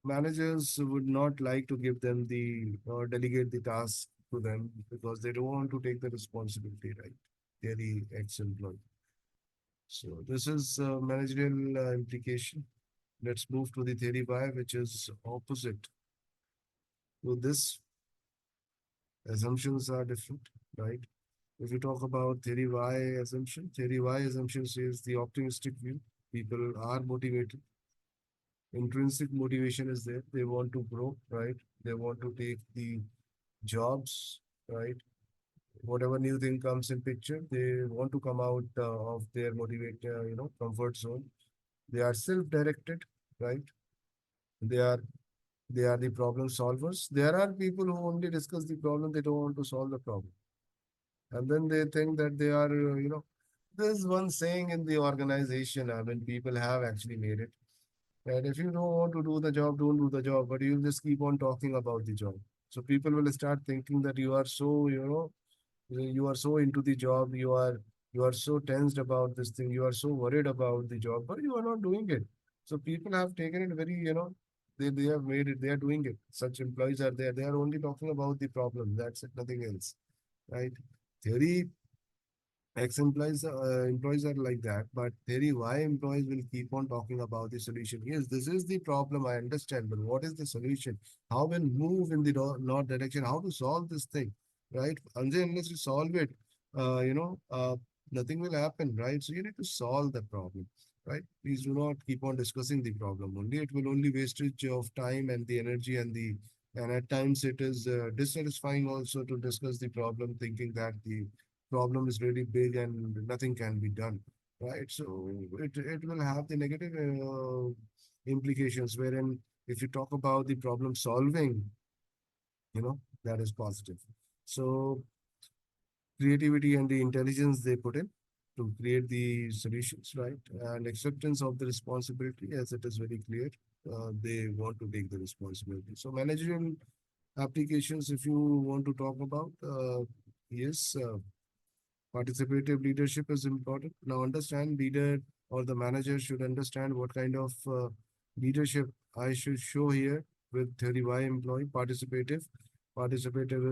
Managers would not like to give them the or delegate the task to them because they don't want to take the responsibility, right? They're the ex-employee. So this is managerial implication. Let's move to the theory Y, which is opposite to this. Assumptions are different, right? If you talk about theory Y assumption says the optimistic view. People are motivated. Intrinsic motivation is there. They want to grow, right? They want to take the jobs, right? Whatever new thing comes in picture, they want to come out of their comfort zone. They are self-directed, right? They are they are the problem solvers. There are people who only discuss the problem; they don't want to solve the problem, and then they think that they are, there's one saying in the organization. I mean, people have actually made it. And if you don't want to do the job, don't do the job, but you just keep on talking about the job. So people will start thinking that you are so, you are so into the job, you are so tensed about this thing, you are so worried about the job, but you are not doing it. So people have taken it very, they have made it, they are doing it. Such employees are there. They are only talking about the problem. That's it, nothing else. Right? Theory employees are like that, but theory why employees will keep on talking about the solution. Yes, this is the problem. I understand, but what is the solution? How will move in the north direction? How to solve this thing, right? Unless you solve it, nothing will happen, right? So you need to solve the problem, right? Please do not keep on discussing the problem. Only it will only wastage of time and the energy and at times it is dissatisfying also to discuss the problem, thinking that the problem is really big and nothing can be done, right? So it will have the negative implications wherein if you talk about the problem solving, that is positive. So creativity and the intelligence they put in to create the solutions, right? And acceptance of the responsibility, as it is very clear, they want to take the responsibility. So managerial applications, if you want to talk about, yes, participative leadership is important. Now, understand leader or the manager should understand what kind of leadership I should show here with 30Y employee. Participative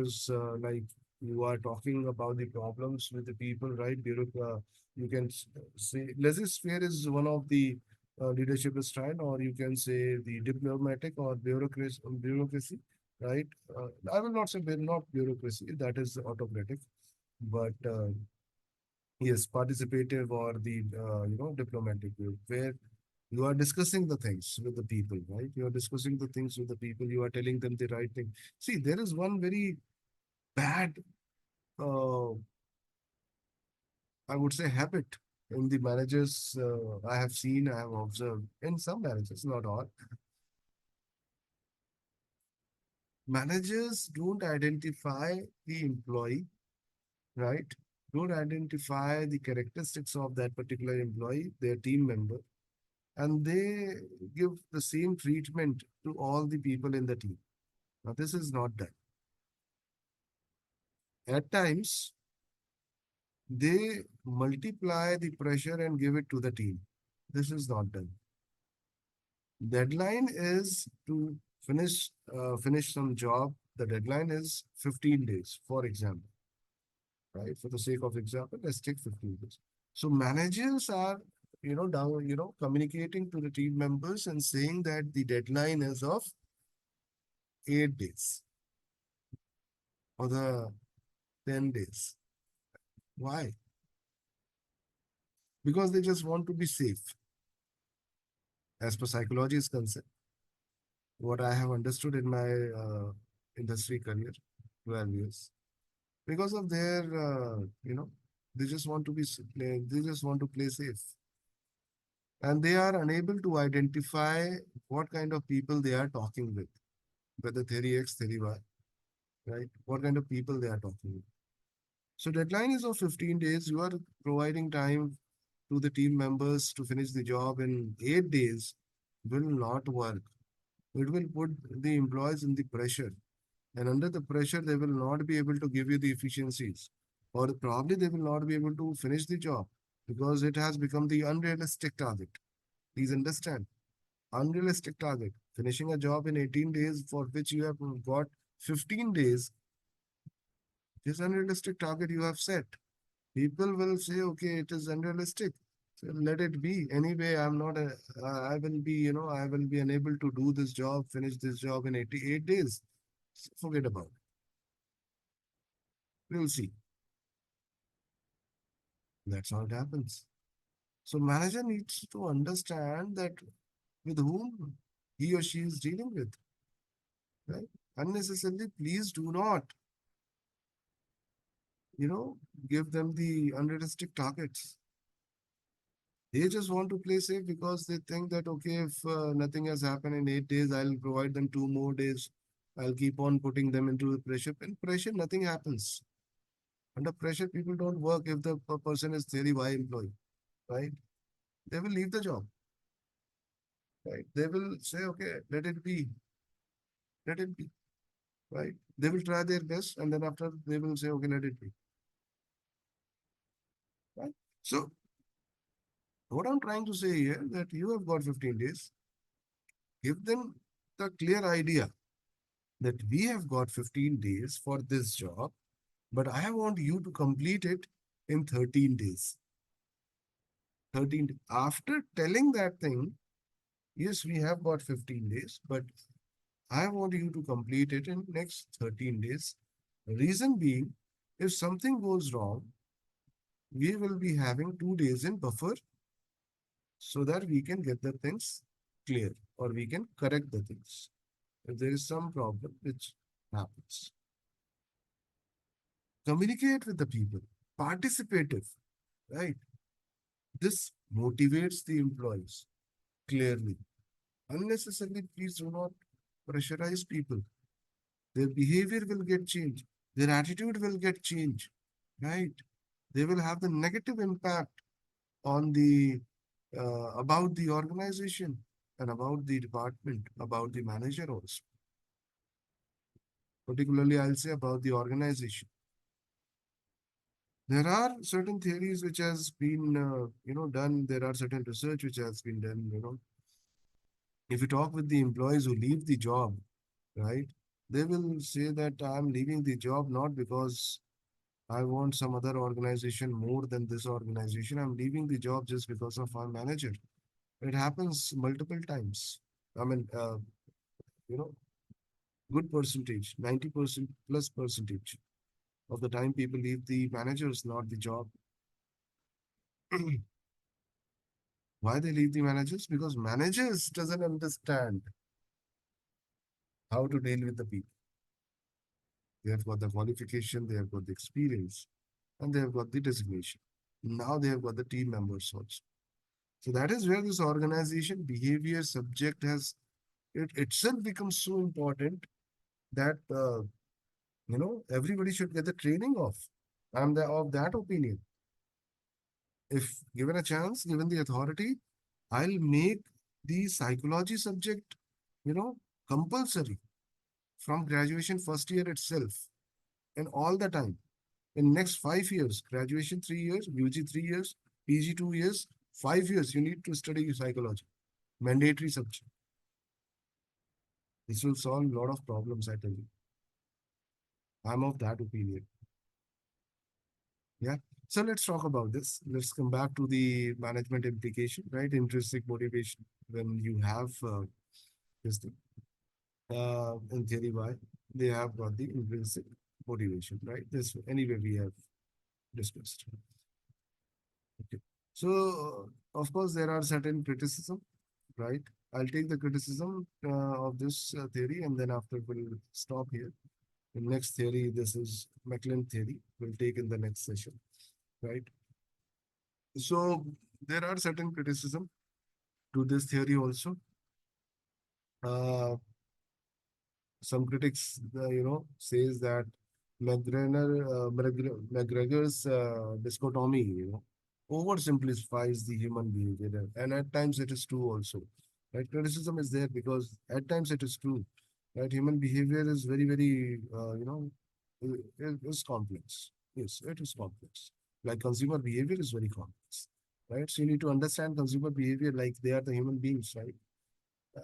is like you are talking about the problems with the people, right? You can say laissez-faire is one of the leadership style, or you can say the diplomatic or bureaucracy, right? I will not say not bureaucracy, that is autocratic, but yes, participative or the diplomatic way, where you are discussing the things with the people, right? You are discussing the things with the people. You are telling them the right thing. See, there is one very bad, uh, I would say, habit in the managers. I have seen, I have observed in some managers, not all. Managers don't identify the employee, right? Don't identify the characteristics of that particular employee, their team member, and they give the same treatment to all the people in the team. Now, this is not done. At times, they multiply the pressure and give it to the team. This is not done. Deadline is to finish some job. The deadline is 15 days, for example, right? For the sake of example, let's take 15 days. So managers are, communicating to the team members and saying that the deadline is of 8 days or the 10 days. Why? Because they just want to be safe. As per psychology is concerned, what I have understood in my industry career, 12 years, because of their, they just want to they just want to play safe. And they are unable to identify what kind of people they are talking with, whether theory X, theory Y, right? What kind of people they are talking with. So deadline is of 15 days. You are providing time to the team members to finish the job in 8 days will not work. It will put the employees in the pressure. And under the pressure, they will not be able to give you the efficiencies. Or probably they will not be able to finish the job because it has become the unrealistic target. Please understand. Unrealistic target. Finishing a job in 18 days for which you have got 15 days is unrealistic target you have set. People will say, okay, it is unrealistic. So let it be. Anyway, I'm not a, I will be, I will be unable to do this job, finish this job in 88 days. So forget about it. We'll see. That's how it happens. So manager needs to understand that with whom he or she is dealing with, right? Unnecessarily, please do not, you know, give them the unrealistic targets. They just want to play safe because they think that, okay, if nothing has happened in 8 days, I'll provide them 2 more days. I'll keep on putting them into the pressure. In pressure, nothing happens. Under pressure, people don't work if the person is theory Y employee, right? They will leave the job, right? They will say, okay, let it be, right? They will try their best and then after they will say, okay, let it be, right? So, what I'm trying to say here that you have got 15 days, give them the clear idea that we have got 15 days for this job, but I want you to complete it in 13 days. 13 after telling that thing, yes, we have got 15 days, but I want you to complete it in next 13 days. Reason being, if something goes wrong, we will be having 2 days in buffer so that we can get the things clear or we can correct the things. If there is some problem which happens, communicate with the people, participative, right? This motivates the employees clearly. Unnecessarily, please do not pressurize people. Their behavior will get changed. Their attitude will get changed, right? They will have the negative impact on the about the organization and about the department, about the manager also. Particularly, I'll say about the organization. There are certain theories which has been, done. There are certain research which has been done. If you talk with the employees who leave the job, right, they will say that I'm leaving the job not because I want some other organization more than this organization. I'm leaving the job just because of our manager. It happens multiple times. I mean, you know, good percentage, 90% plus percentage of the time people leave the managers, not the job. Why they leave the managers? Because managers doesn't understand how to deal with the people. They have got the qualification, they have got the experience, and they have got the designation. Now they have got the team members also. So that is where this organization behavior subject has it itself becomes so important that everybody should get the training of. Of that opinion. If given a chance, given the authority, I'll make the psychology subject, you know, compulsory from graduation first year itself and all the time. In next 5 years, graduation 3 years, UG 3 years, PG 2 years, 5 years, you need to study psychology, mandatory subject. This will solve a lot of problems, I tell you. I'm of that opinion. Yeah. So let's talk about this. Let's come back to the management implication, right? Intrinsic motivation. When you have this thing, in theory, why they have got the intrinsic motivation, right? This anyway we have discussed. Okay. So of course there are certain criticism, right? I'll take the criticism of this theory, and then after we'll stop here. The next theory, this is McLean theory, we'll take in the next session, right? So there are certain criticism to this theory also. Some critics, says that McGregor's dichotomy, oversimplifies the human behavior, and at times it is true also. Right? Criticism is there because at times it is true. Right? Human behavior is very, very, is complex. Yes, it is complex. Like consumer behavior is very complex. Right? So you need to understand consumer behavior like they are the human beings, right?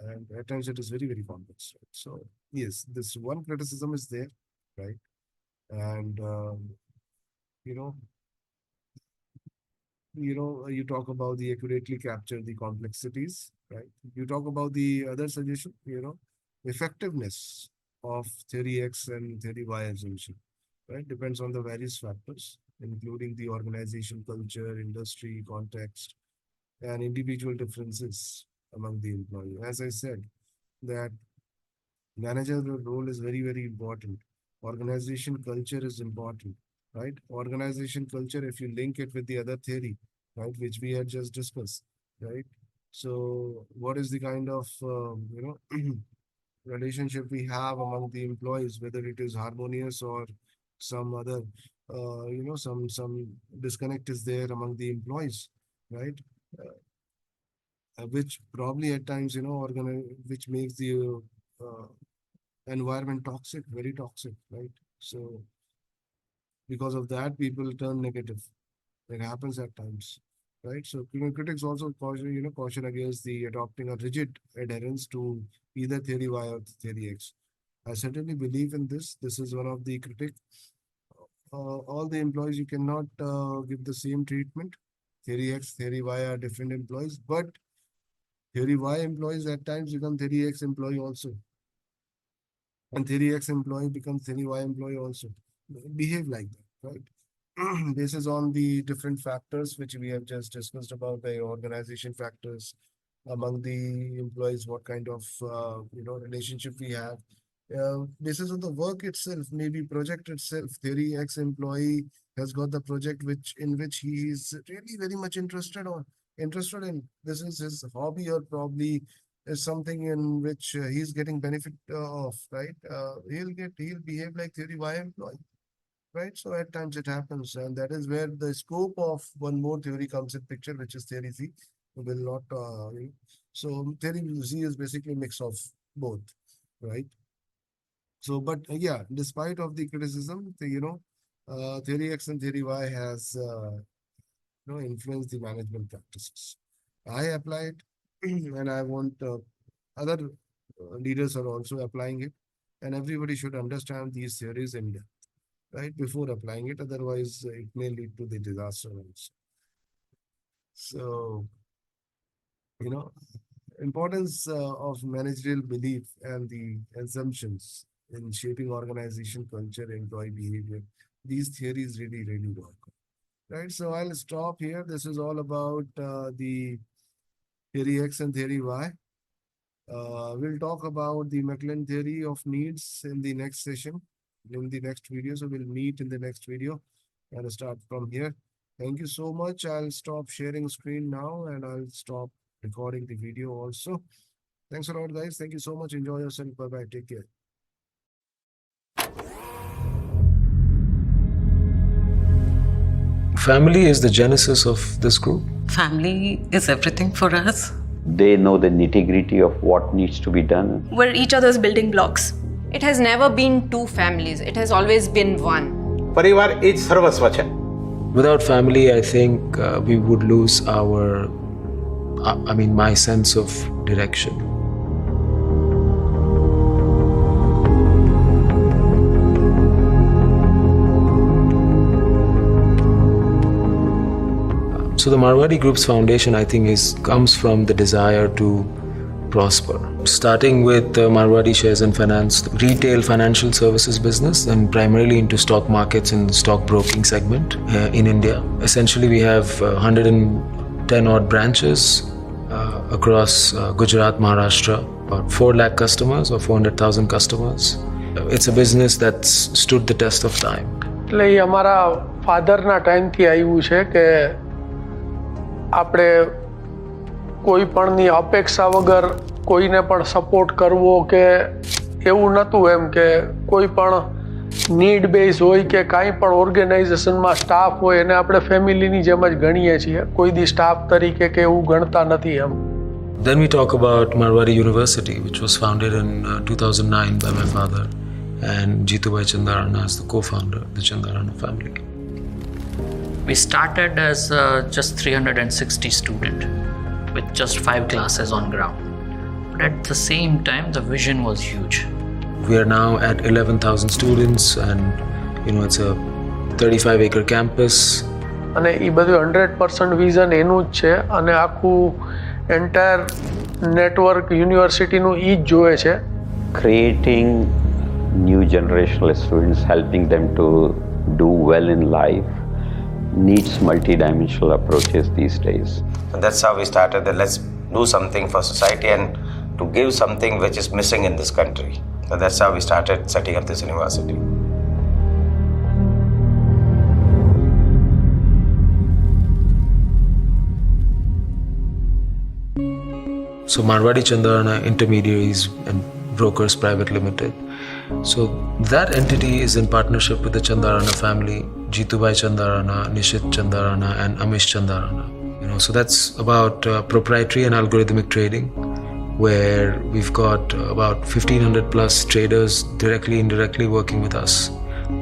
And at times it is very, very complex. Right? So yes, this one criticism is there, right? And you know, you talk about the accurately capture the complexities, right? You talk about the other suggestion, effectiveness of theory X and theory Y assumption, right? Depends on the various factors, including the organization, culture, industry, context, and individual differences among the employee. As I said, that managerial role is very, very important. Organization culture is important, right? Organization culture, if you link it with the other theory, right, which we had just discussed, right? So, what is the kind of relationship we have among the employees, whether it is harmonious or some other, some disconnect is there among the employees, right? Which probably at times, which makes the environment toxic, very toxic, right? So because of that, people turn negative. It happens at times, right? So critics also caution against the adopting a rigid adherence to either theory Y or theory X. I certainly believe in this. This is one of the critics. All the employees, you cannot give the same treatment. Theory X, theory Y are different employees, but theory Y employees at times become theory X employee also. And theory X employee becomes theory Y employee also. Behave like that, right? This is on the different factors which we have just discussed about, the organization factors among the employees, what kind of relationship we have. This is on the work itself, maybe project itself. Theory X employee has got the project in which he is really very much interested in. This is his hobby, or probably is something in which he's getting benefit of, right? He'll behave like theory Y employee, right? So at times it happens, and that is where the scope of one more theory comes in picture, which is theory Z. Will not, so theory Z is basically a mix of both, right? So, but yeah, despite of the criticism, theory X and theory Y has influenced the management practices. I apply it, and I want other leaders are also applying it, and everybody should understand these theories in depth, right, before applying it. Otherwise, it may lead to the disaster also. So, importance of managerial belief and the assumptions in shaping organization culture, employee behavior. These theories really, really work. Right. So I'll stop here. This is all about the theory X and theory Y. We'll talk about the McLean theory of needs in the next session, in the next video. So we'll meet in the next video and start from here. Thank you so much. I'll stop sharing screen now, and I'll stop recording the video also. Thanks a lot, guys. Thank you so much. Enjoy yourself. Bye-bye. Take care. Family is the genesis of this group. Family is everything for us. They know the nitty-gritty of what needs to be done. We're each other's building blocks. It has never been two families. It has always been one. પરિવાર એ જ સર્વસ્વ છે. Without family, I think we would lose my sense of direction. So the Marwadi Group's foundation, I think, comes from the desire to prosper. Starting with Marwadi Shares and Finance, the retail financial services business, and primarily into stock markets and stock broking segment in India. Essentially, we have 110 odd branches across Gujarat, Maharashtra, about 4 lakh customers or 400,000 customers. It's a business that's stood the test of time. એટલે એ અમારા ફાધરના ટાઈમથી આવ્યું છે કે આપણે કોઈ પણની અપેક્ષા વગર કોઈને પણ સપોર્ટ કરવો કે એવું નહોતું એમ કે કોઈ પણ નીડ બેઝ હોય કે કાંઈ પણ ઓર્ગેનાઇઝેશનમાં સ્ટાફ હોય એને આપણે ફેમિલીની જેમ જ ગણીએ છીએ, કોઈ દી સ્ટાફ તરીકે કે એવું ગણતા નથી એમ. Then we talk about Marwadi University, which was founded in 2009 by my father, and Jeetubhai Chandarana is the co-founder of the Chandarana family. We started as just 360 students with just 5 classes on ground. But at the same time, the vision was huge. We are now at 11,000 students, and it's a 35-acre campus. અને એ બધું 100% vision એનું જ છે અને આખું entire network યુનિવર્સિટીનું એ જ જોવે છે. Creating new generational students, helping them to do well in life, needs multidimensional approaches these days. And that's how we started that let's do something for society and to give something which is missing in this country. So that's how we started setting up this university. So Marwadi Chandarana Intermediaries and Brokers Private Limited. So that entity is in partnership with the Chandarana family, Jeetubhai Chandarana, Nishit Chandarana, and Amish Chandarana. So that's about proprietary and algorithmic trading, where we've got about 1,500 plus traders directly, indirectly working with us.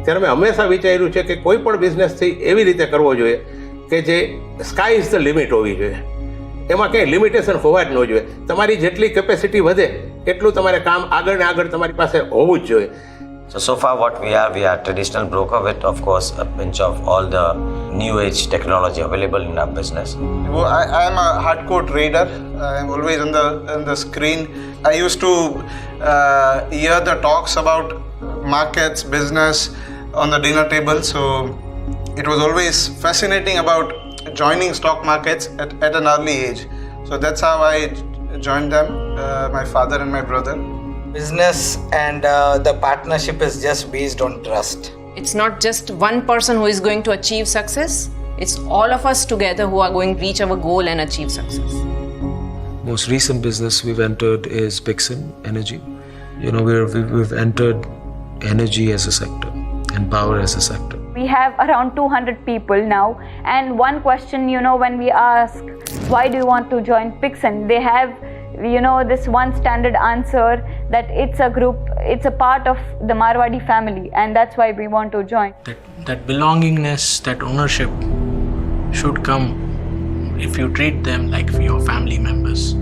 ત્યારે મેં હંમેશા વિચાર્યું છે કે કોઈ પણ બિઝનેસથી એવી રીતે કરવો જોઈએ કે જે સ્કાય ઇઝ ધ લિમિટ હોવી જોઈએ. એમાં કંઈ લિમિટેશન હોવા જ ન જોઈએ. તમારી જેટલી કેપેસિટી વધે એટલું તમારે કામ આગળ ને આગળ તમારી પાસે હોવું જ જોઈએ. So far what we are traditional broker with, of course, a pinch of all the new age technology available in our business. I am a hardcore trader. I am always on the screen. I used to hear the talks about markets, business on the dinner table. So it was always fascinating about joining stock markets at an early age. So that's how I joined them, my father and my brother. Business and the partnership is just based on trust. It's not just one person who is going to achieve success. It's all of us together who are going to reach our goal and achieve success. Most recent business we've entered is Pixin Energy. We've entered energy as a sector and power as a sector. We have around 200 people now, and one question, when we ask, why do you want to join Pixin? They have, this one standard answer that it's a group, it's a part of the Marwadi family, and that's why we want to join. That belongingness, that ownership should come if you treat them like your family members.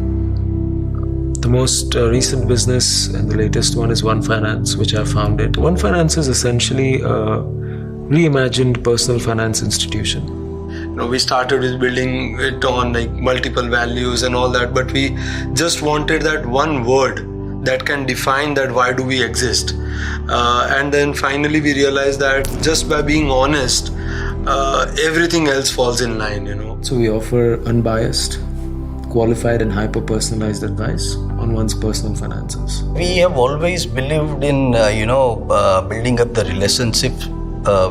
The most recent business and the latest one is One Finance, which I founded. One Finance is essentially a reimagined personal finance institution. We started with building it on multiple values and all that, but we just wanted that one word that can define that why do we exist. And then finally we realized that just by being honest, everything else falls in line, So we offer unbiased, qualified and hyper-personalized advice on one's personal finances. We have always believed in, building up the relationship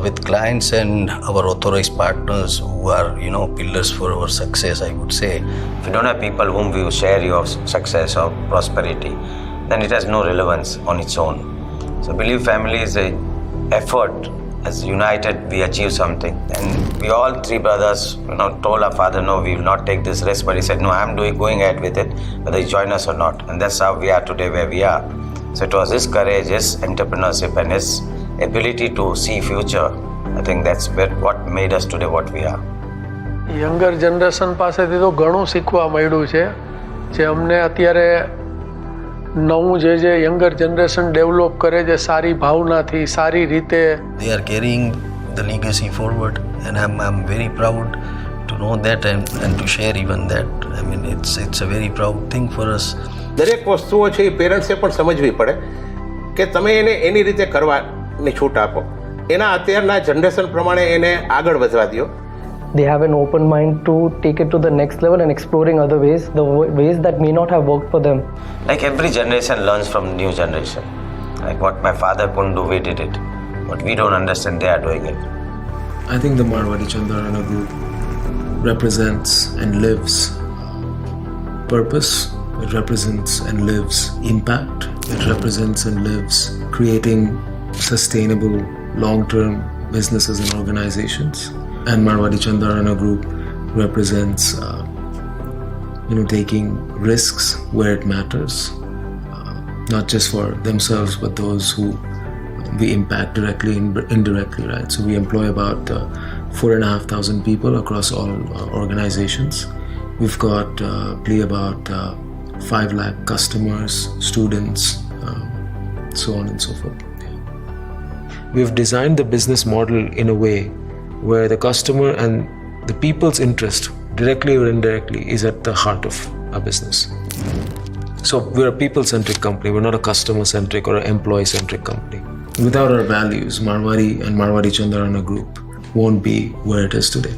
with clients and our authorized partners who are, pillars for our success, I would say. If you don't have people whom will share your success or prosperity, then it has no relevance on its own. So believe family is an effort. As united, we achieve something. And we all 3 brothers, told our father, no, we will not take this risk. But he said, no, I'm going ahead with it, whether you join us or not. And that's how we are today where we are. So it was his courage, his entrepreneurship and his ability to see future I think that's what made us today what we are. Younger generation પાસેથી તો ઘણું શીખવા મળ્યું છે જે અમને અત્યારે નવું જે યંગર જનરેશન ડેવલપ કરે છે સારી ભાવનાથી સારી રીતે. They are carrying the legacy forward, and I'm very proud to know that and to share even that. I mean, it's a very proud thing for us. દરેક વસ્તુઓ છે એ પેરેન્ટ્સે પણ સમજવી પડે કે તમે એને એની રીતે કરવાની છૂટ આપો. એના અત્યારના જનરેશન પ્રમાણે એને આગળ વધવા દો. They have an open mind to take it to the next level and exploring other ways, the ways that may not have worked for them. Like every generation learns from new generation. Like what my father couldn't do, we did it. What we don't understand, they are doing it. I think the Marwari Chandarana Group represents and lives purpose. It represents and lives impact. It represents and lives creating sustainable long-term businesses and organizations. And Marwari Chandarana Group represents taking risks where it matters, not just for themselves but those who we impact directly and indirectly, right? So we employ about 4,500 people across all organizations. We've got about 5 lakh customers, students, so on and so forth. We've designed the business model in a way where the customer and the people's interest, directly or indirectly, is at the heart of our business. So we're a people-centric company. We're not a customer-centric or an employee-centric company. Without our values, Marwari and Marwari Chandarana Group won't be where it is today.